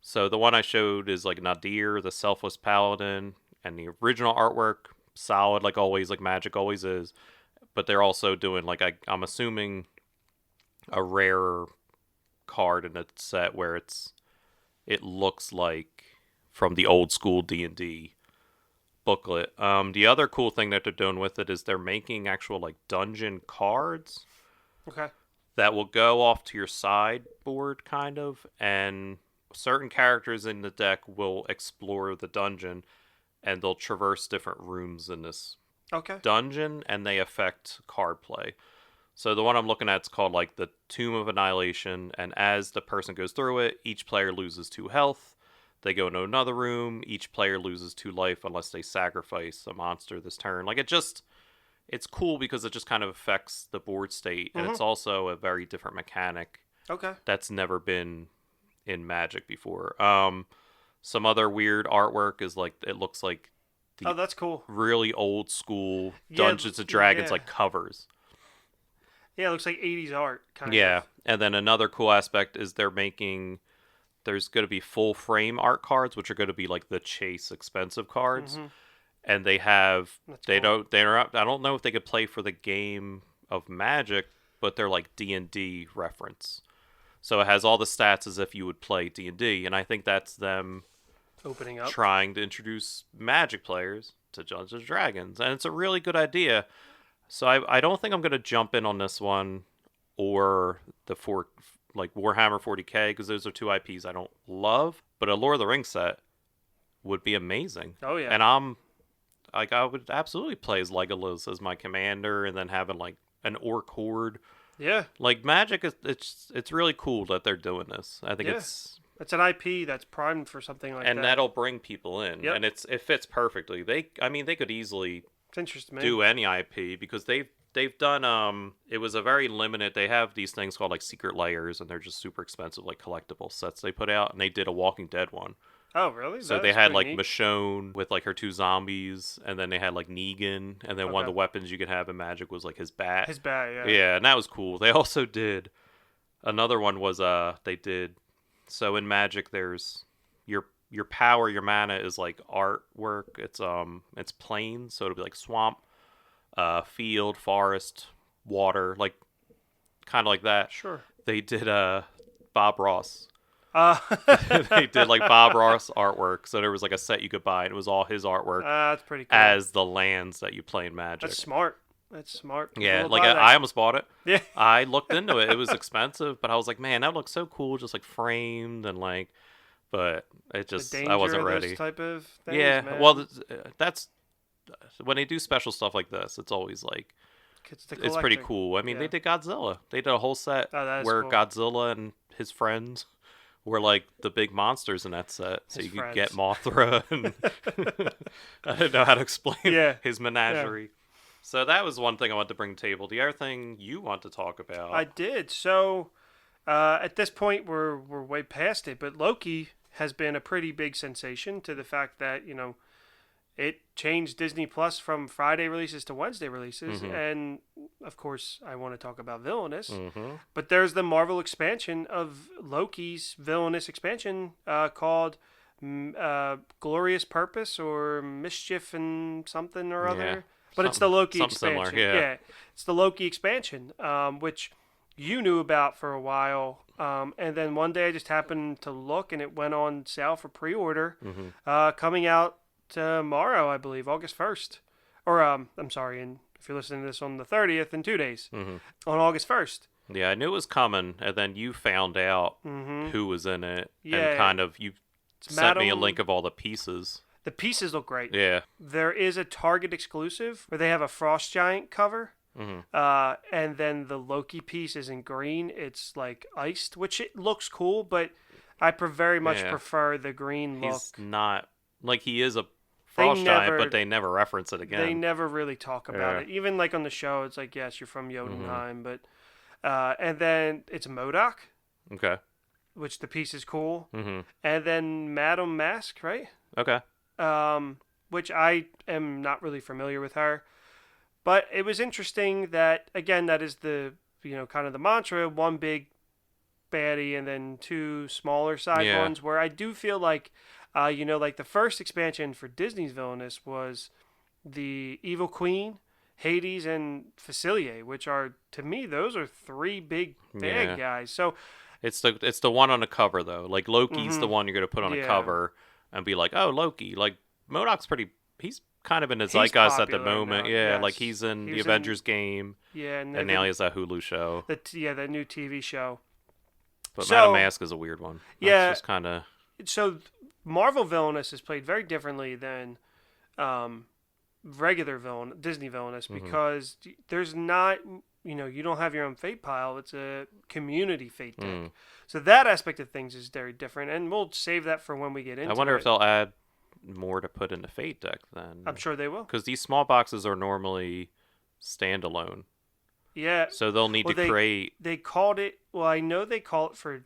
So the one I showed is like Nadir, the Selfless Paladin, and the original artwork, solid like always, like Magic always is. But they're also doing like I'm assuming a rarer card in a set where it looks like from the old school D&D booklet. The other cool thing that they're doing with it is they're making actual like dungeon cards. Okay. That will go off to your sideboard, kind of, and certain characters in the deck will explore the dungeon, and they'll traverse different rooms in this dungeon, and they affect card play. So the one I'm looking at is called like the Tomb of Annihilation, and as the person goes through it, each player loses 2 health. They go into another room. Each player loses 2 life unless they sacrifice a monster this turn. Like it's cool because it just kind of affects the board state, and it's also a very different mechanic. Okay. That's never been in Magic before. Some other weird artwork is like it looks like that's cool. Really old school Dungeons and Dragons like covers. Yeah, it looks like 80s art kind of. Yeah, and then another cool aspect is there's going to be full frame art cards, which are going to be like the chase expensive cards. And they have I don't know if they could play for the game of Magic, but they're like D&D reference. So it has all the stats as if you would play D&D, and I think that's them opening up, trying to introduce Magic players to Dungeons and Dragons, and it's a really good idea. So I don't think I'm going to jump in on this one or the Warhammer 40K, because those are 2 IPs I don't love, but a Lord of the Rings set would be amazing. Oh yeah. And I would absolutely play as Legolas as my commander, and then having like an orc horde. Yeah. Like Magic it's really cool that they're doing this. I think it's an IP that's primed for something like that. And that'll bring people in. Yep. And it fits perfectly. They could easily do any IP, because they've done it was a very limited. They have these things called like secret layers, and they're just super expensive like collectible sets they put out, and they did a Walking Dead one. Oh, really? So they had like Michonne with like her 2 zombies, and then they had like Negan, and then one of the weapons you could have in Magic was like his bat. His bat, yeah. Yeah, and that was cool. They also did another one was so in Magic there's your power, your mana is like artwork. It's plains, so it'll be like swamp, field, forest, water, like kind of like that. Sure. They did Bob Ross. They did like Bob Ross artwork, so there was like a set you could buy, and it was all his artwork. That's pretty cool. As the lands that you play in Magic. That's smart. Yeah, like I almost bought it. Yeah. I looked into it. It was expensive, but I was like, man, that looks so cool, just like framed and like. But it just I wasn't ready. Those type of things, yeah, man. well, that's when they do special stuff like this. It's always like it's pretty cool. I mean, they did Godzilla. They did a whole set where cool. Godzilla and his friends were like the big monsters in that set. So you could get Mothra, and I don't know how to explain his menagerie. Yeah. So that was one thing I wanted to bring to the table. The other thing you want to talk about. I did. So at this point, we're way past it, but Loki has been a pretty big sensation to the fact that, you know, it changed Disney Plus from Friday releases to Wednesday releases. And, of course, I want to talk about Villainous. But there's the Marvel expansion of Loki's Villainous expansion called Glorious Purpose or Mischief and something or other. But it's the Loki expansion. Similar, It's the Loki expansion, which you knew about for a while. And then one day I just happened to look, and it went on sale for pre-order, coming out tomorrow, I believe, August 1st. Or, I'm sorry, and if you're listening to this on the 30th, in 2 days, on August 1st. Yeah, I knew it was coming, and then you found out who was in it, and kind of, you sent me a link of all the pieces. The pieces look great. Yeah. There is a Target exclusive where they have a Frost Giant cover. And then the Loki piece is in green. It's like iced, which it looks cool, but I very much prefer the green look. He's not, like, he is a Frost Giant, but they never reference it again. They never really talk about it. Even like on the show, it's like, yes, you're from Jotunheim, but and then it's MODOK. Okay. Which the piece is cool. And then Madame Mask, right? Okay. Which I am not really familiar with her. But it was interesting that, again, that is the, you know, kind of the mantra, one big baddie and then two smaller side ones, where I do feel like, you know, like the first expansion for Disney's Villainous was the Evil Queen, Hades, and Facilier, which are, to me, those are three big bad guys. So it's the one on the cover, though. Like, Loki's the one you're going to put on a cover and be like, oh, Loki. Like, MODOK's he's kind of in the zeitgeist at the moment. Like he's in the Avengers game. Yeah, and now he has that Hulu show. That new TV show. But Madame Mask is a weird one. That's just kind of. So Marvel Villainous is played very differently than regular Disney Villainous because there's not, you know, you don't have your own fate pile. It's a community fate deck. So that aspect of things is very different, and we'll save that for when we get into it. I wonder if they'll add more to put in the fate deck then. I'm sure they will, because these small boxes are normally standalone. Yeah. So they'll need to create. They called it. Well, I know they call it for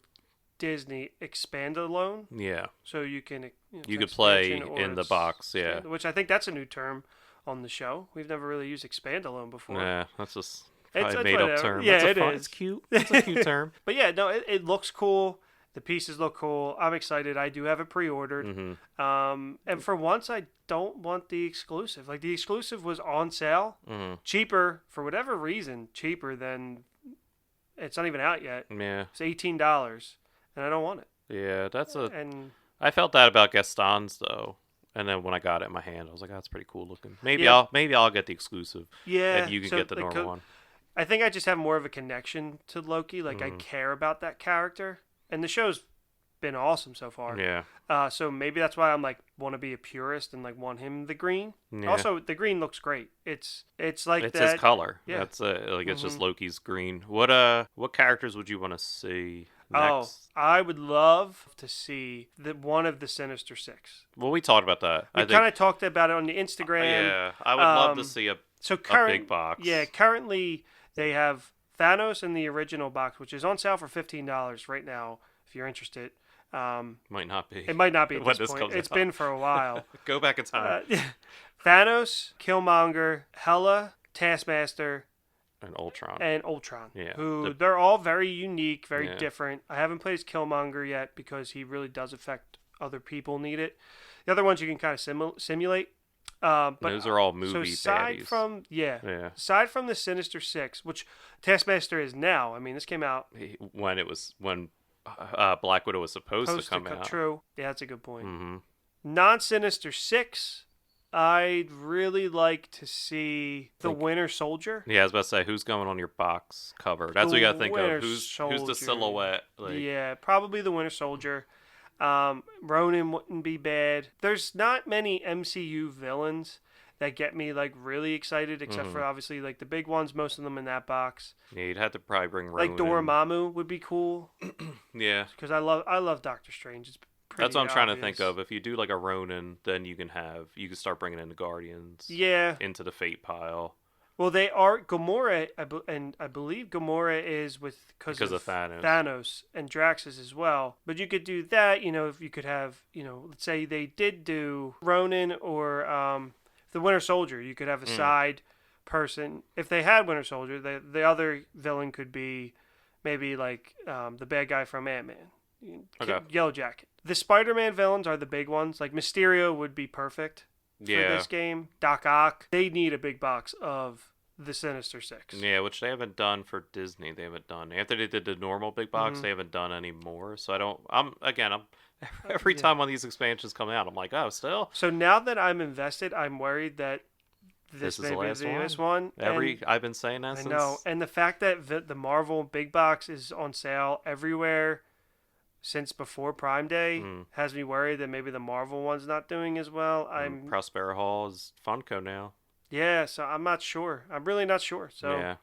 Disney Expandalone. Yeah. So you can. You could play in the box. Yeah. Which I think that's a new term on the show. We've never really used Expandalone before. Yeah, that's just it's a made up term. Yeah, It's cute. It's a cute term. But yeah, no, it looks cool. The pieces look cool. I'm excited. I do have it pre-ordered. And for once, I don't want the exclusive. Like, the exclusive was on sale. Cheaper, for whatever reason, cheaper than... It's not even out yet. Yeah. It's $18, and I don't want it. Yeah, I felt that about Gaston's, though. And then when I got it in my hand, I was like, oh, that's pretty cool looking. Maybe I'll get the exclusive. Yeah. And you can get the normal one. I think I just have more of a connection to Loki. Like, I care about that character. And the show's been awesome so far. Yeah. So maybe that's why I'm like want to be a purist and like want him the green. Yeah. Also, the green looks great. It's like it's that. his color. Yeah. That's like it's just Loki's green. What characters would you want to see next? I would love to see one of the Sinister Six. Well, we talked about that. We kind of talked about it on the Instagram. Yeah, I would love to see a big box. Yeah, currently they have Thanos in the original box, which is on sale for $15 right now. If you're interested, might not be. It might not be at this point. It's been for a while. Go back in time. Thanos, Killmonger, Hela, Taskmaster, and Ultron. Yeah. They're all very unique, very different. I haven't played as Killmonger yet because he really does affect other people need it. The other ones you can kind of simulate. But those are all movie aside baddies. Aside from the Sinister Six, which Taskmaster is now. I mean, this came out when Black Widow was supposed to come out. True. Yeah, that's a good point. Non-Sinister Six, I'd really like to see the Winter Soldier. Yeah, I was about to say, who's going on your box cover? That's what you got to think of. Who's the silhouette? Yeah, probably the Winter Soldier. Ronan wouldn't be bad. There's not many MCU villains that get me like really excited, except for obviously like the big ones. Most of them in that box. Yeah, you'd have to probably bring Ronan. Like Dormammu would be cool. Yeah, because I love Doctor Strange. It's that's what I'm trying to think of. If you do like a Ronan, then you can start bringing in the Guardians. Yeah. Into the Fate pile. Well, they are Gamora, and I believe Gamora is because of Thanos and Draxus as well. But you could do that, if you could have, let's say they did do Ronin or the Winter Soldier. You could have a side person. If they had Winter Soldier, the other villain could be maybe like the bad guy from Ant-Man, Yellow Jacket. The Spider-Man villains are the big ones. Like Mysterio would be perfect. For this game, Doc Ock, they need a big box of the Sinister Six. Yeah, which they haven't done for Disney. They haven't done after they did the normal big box. They haven't done any more. So I'm every time one of these expansions come out, I'm like, oh, still. So now that I'm invested, I'm worried that this may be the last one. I've been saying that. I know, and the fact that the Marvel big box is on sale everywhere since before Prime Day has me worried that maybe the Marvel one's not doing as well. Prospera Hall is Funko now. Yeah, so I'm not sure. I'm really not sure. So yeah,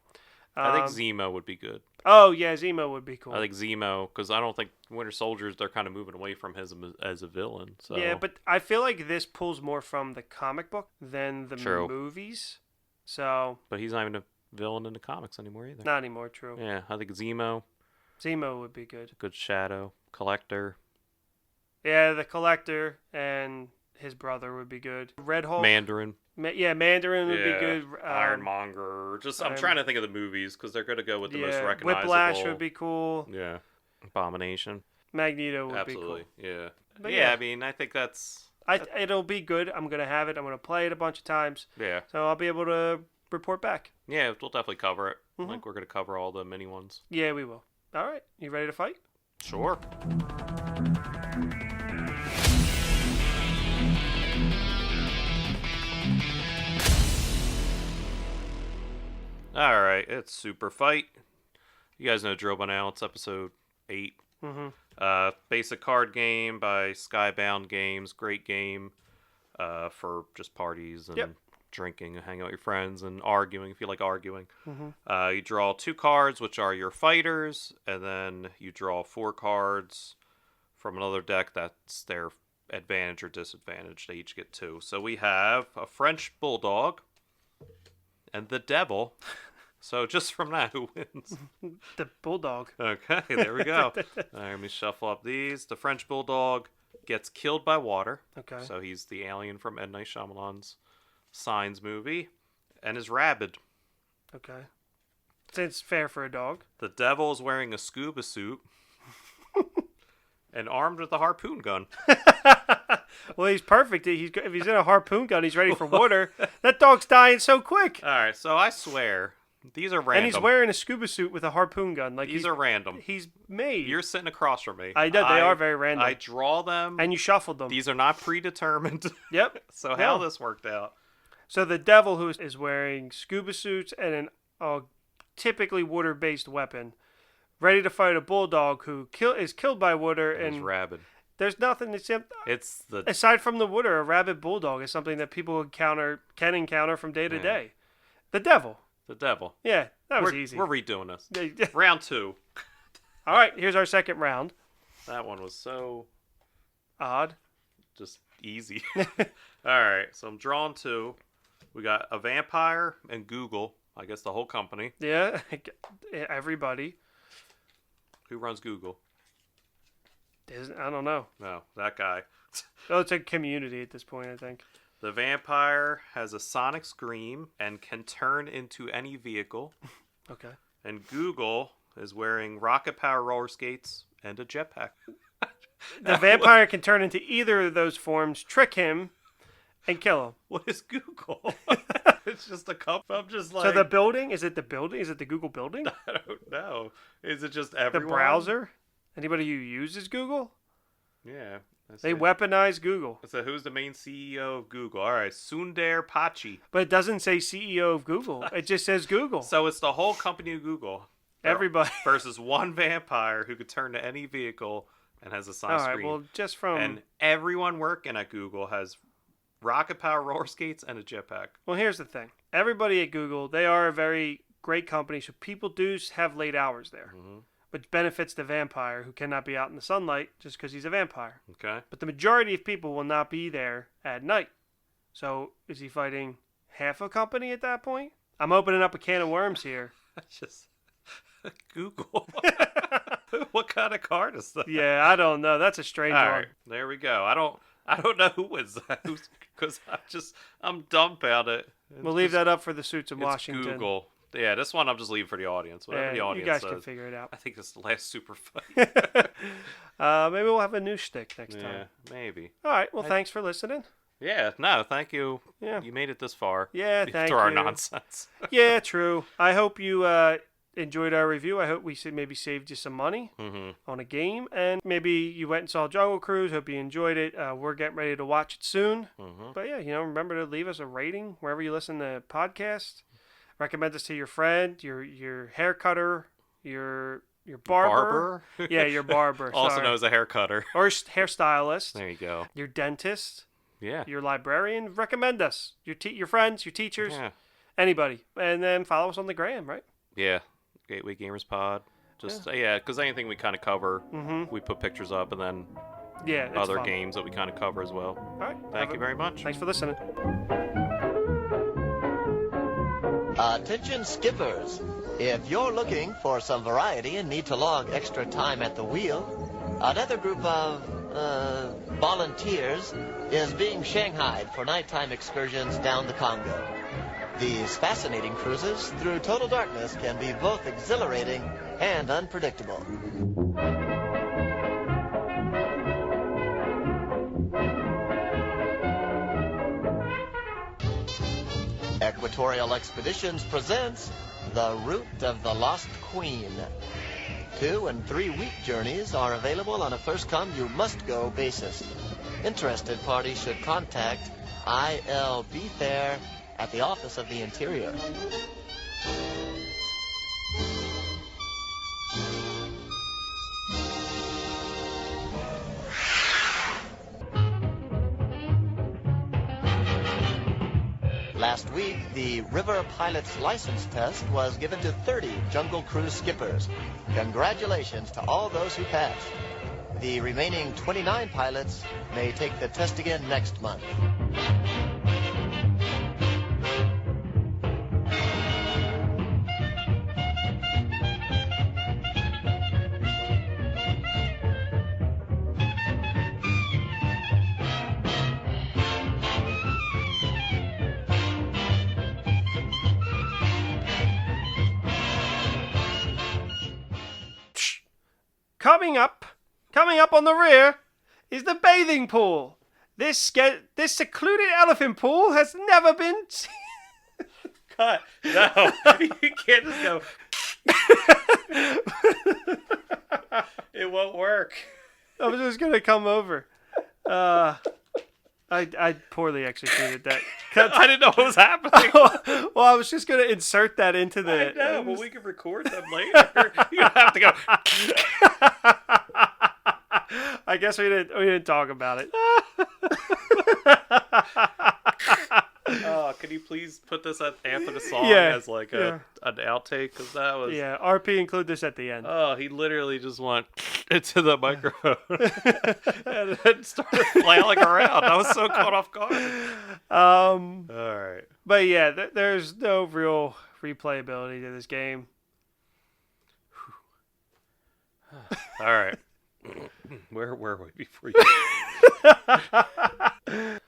I think Zemo would be good. Oh yeah, Zemo would be cool. I think Zemo, because I don't think Winter Soldiers, they're kind of moving away from him as a villain. So yeah, but I feel like this pulls more from the comic book than the movies. So, but he's not even a villain in the comics anymore either. Not anymore. True. Yeah, I think Zemo would be good. Good Shadow. Collector. Yeah, the Collector and his brother would be good. Red Hulk. Mandarin. Mandarin would be good. Ironmonger. I'm trying to think of the movies because they're going to go with the most recognizable. Whiplash would be cool. Yeah. Abomination. Magneto would Absolutely. be cool. Yeah. But yeah, I mean, I think that's... it'll be good. I'm going to have it. I'm going to play it a bunch of times. Yeah. So I'll be able to report back. Yeah, we'll definitely cover it. Like, we're going to cover all the mini ones. Yeah, we will. All right. You ready to fight? Sure. Alright, it's Super Fight. You guys know drill by now. It's episode 8. Basic card game by Skybound Games. Great game for just parties and drinking and hanging out with your friends and arguing if you like arguing. You draw 2 cards, which are your fighters, and then you draw 4 cards from another deck that's their advantage or disadvantage. They each get 2. So we have a French Bulldog and the Devil. So just from that, who wins? The Bulldog. Okay, there we go. All right, let me shuffle up these. The French Bulldog gets killed by water. Okay. So he's the alien from M. Night Shyamalan's Signs movie, and is rabid. Okay. It's fair for a dog. The Devil is wearing a scuba suit and armed with a harpoon gun. Well, he's perfect. If he's in a harpoon gun, he's ready for water. That dog's dying so quick. All right, so I swear, these are random. And he's wearing a scuba suit with a harpoon gun. Like these are random. He's made. You're sitting across from me. I know, they are very random. I draw them. And you shuffled them. These are not predetermined. Yep. So how this worked out. So the Devil, who is wearing scuba suits and a typically water-based weapon, ready to fight a bulldog who is killed by water and is rabid. There's nothing except aside from the water, a rabid bulldog is something that people can encounter from day to day. The Devil. The Devil. Yeah, that was easy. We're redoing this. Round 2. All right, here's our second round. That one was so odd. Just easy. All right, so I'm drawing 2. We got a vampire and Google. I guess the whole company. Yeah, everybody. Who runs Google? I don't know. No, that guy. Oh, it's a community at this point, I think. The vampire has a sonic scream and can turn into any vehicle. Okay. And Google is wearing rocket power roller skates and a jetpack. The vampire can turn into either of those forms, trick him, and kill him. What is Google? It's just a cup. I'm just like... So the building? Is it the building? Is it the Google building? I don't know. Is it just everyone? The browser? Anybody who uses Google? Yeah. They weaponize Google. So who's the main CEO of Google? All right, Sundar Pichai. But it doesn't say CEO of Google. It just says Google. So it's the whole company of Google. Everybody. Versus one vampire who could turn to any vehicle and has a sonic screen. All right, well, just from... And everyone working at Google has rocket power roller skates and a jetpack. Well, here's the thing. Everybody at Google, they are a very great company, so people do have late hours there. Mm-hmm. Which benefits the vampire who cannot be out in the sunlight just because he's a vampire. Okay. But the majority of people will not be there at night. So is he fighting half a company at that point? I'm opening up a can of worms here. Just Google. What kind of card is that? Yeah, I don't know. That's a strange one. All right, there we go. I don't know who was that because I'm dumbfounded. We'll leave that up for the Suits of Washington. Google. Yeah, this one I'm just leaving for the audience. Whatever the audience you guys says. can figure it out. I think it's the last super fight. Maybe we'll have a new shtick next time. Yeah, maybe. All right. Well, thanks for listening. Yeah, no, thank you. Yeah. You made it this far. Yeah, thank you. Through our nonsense. Yeah, true. I hope you enjoyed our review. I hope we maybe saved you some money on a game. And maybe you went and saw Jungle Cruise. Hope you enjoyed it. We're getting ready to watch it soon. But yeah, remember to leave us a rating wherever you listen to podcasts. Recommend us to your friend, your hair cutter, your barber. Yeah, your barber. Also known as a hair cutter. Or hairstylist. There you go. Your dentist. Yeah. Your librarian. Recommend us. Your friends, your teachers. Yeah. Anybody. And then follow us on the gram, right? Yeah. Gateway Gamers Pod. Just, because anything we kind of cover, we put pictures up, and then other games that we kind of cover as well. All right. Thank you very much. Thanks for listening. Attention skippers. If you're looking for some variety and need to log extra time at the wheel, another group of, volunteers is being shanghaied for nighttime excursions down the Congo. These fascinating cruises through total darkness can be both exhilarating and unpredictable. Equatorial Expeditions presents The Route of the Lost Queen. 2- and 3-week journeys are available on a first-come-you-must-go basis. Interested parties should contact ILB Fair at the Office of the Interior. Last week, the River Pilot's License Test was given to 30 Jungle Cruise skippers. Congratulations to all those who passed. The remaining 29 pilots may take the test again next month. Coming up on the rear is the bathing pool. This secluded elephant pool has never been seen. Cut. No, you can't just go. It won't work. I was just gonna come over. I poorly executed that. I didn't know what was happening. Well, I was just gonna insert that into the. I know, but we can record them later. You don't have to go. I guess we didn't talk about it. Can you please put this after the song as like an outtake? Because that was RP, include this at the end. Oh, he literally just went into the microphone and then started flailing around. I was so caught off guard. All right, but yeah, there's no real replayability to this game. All right. Where were we before you?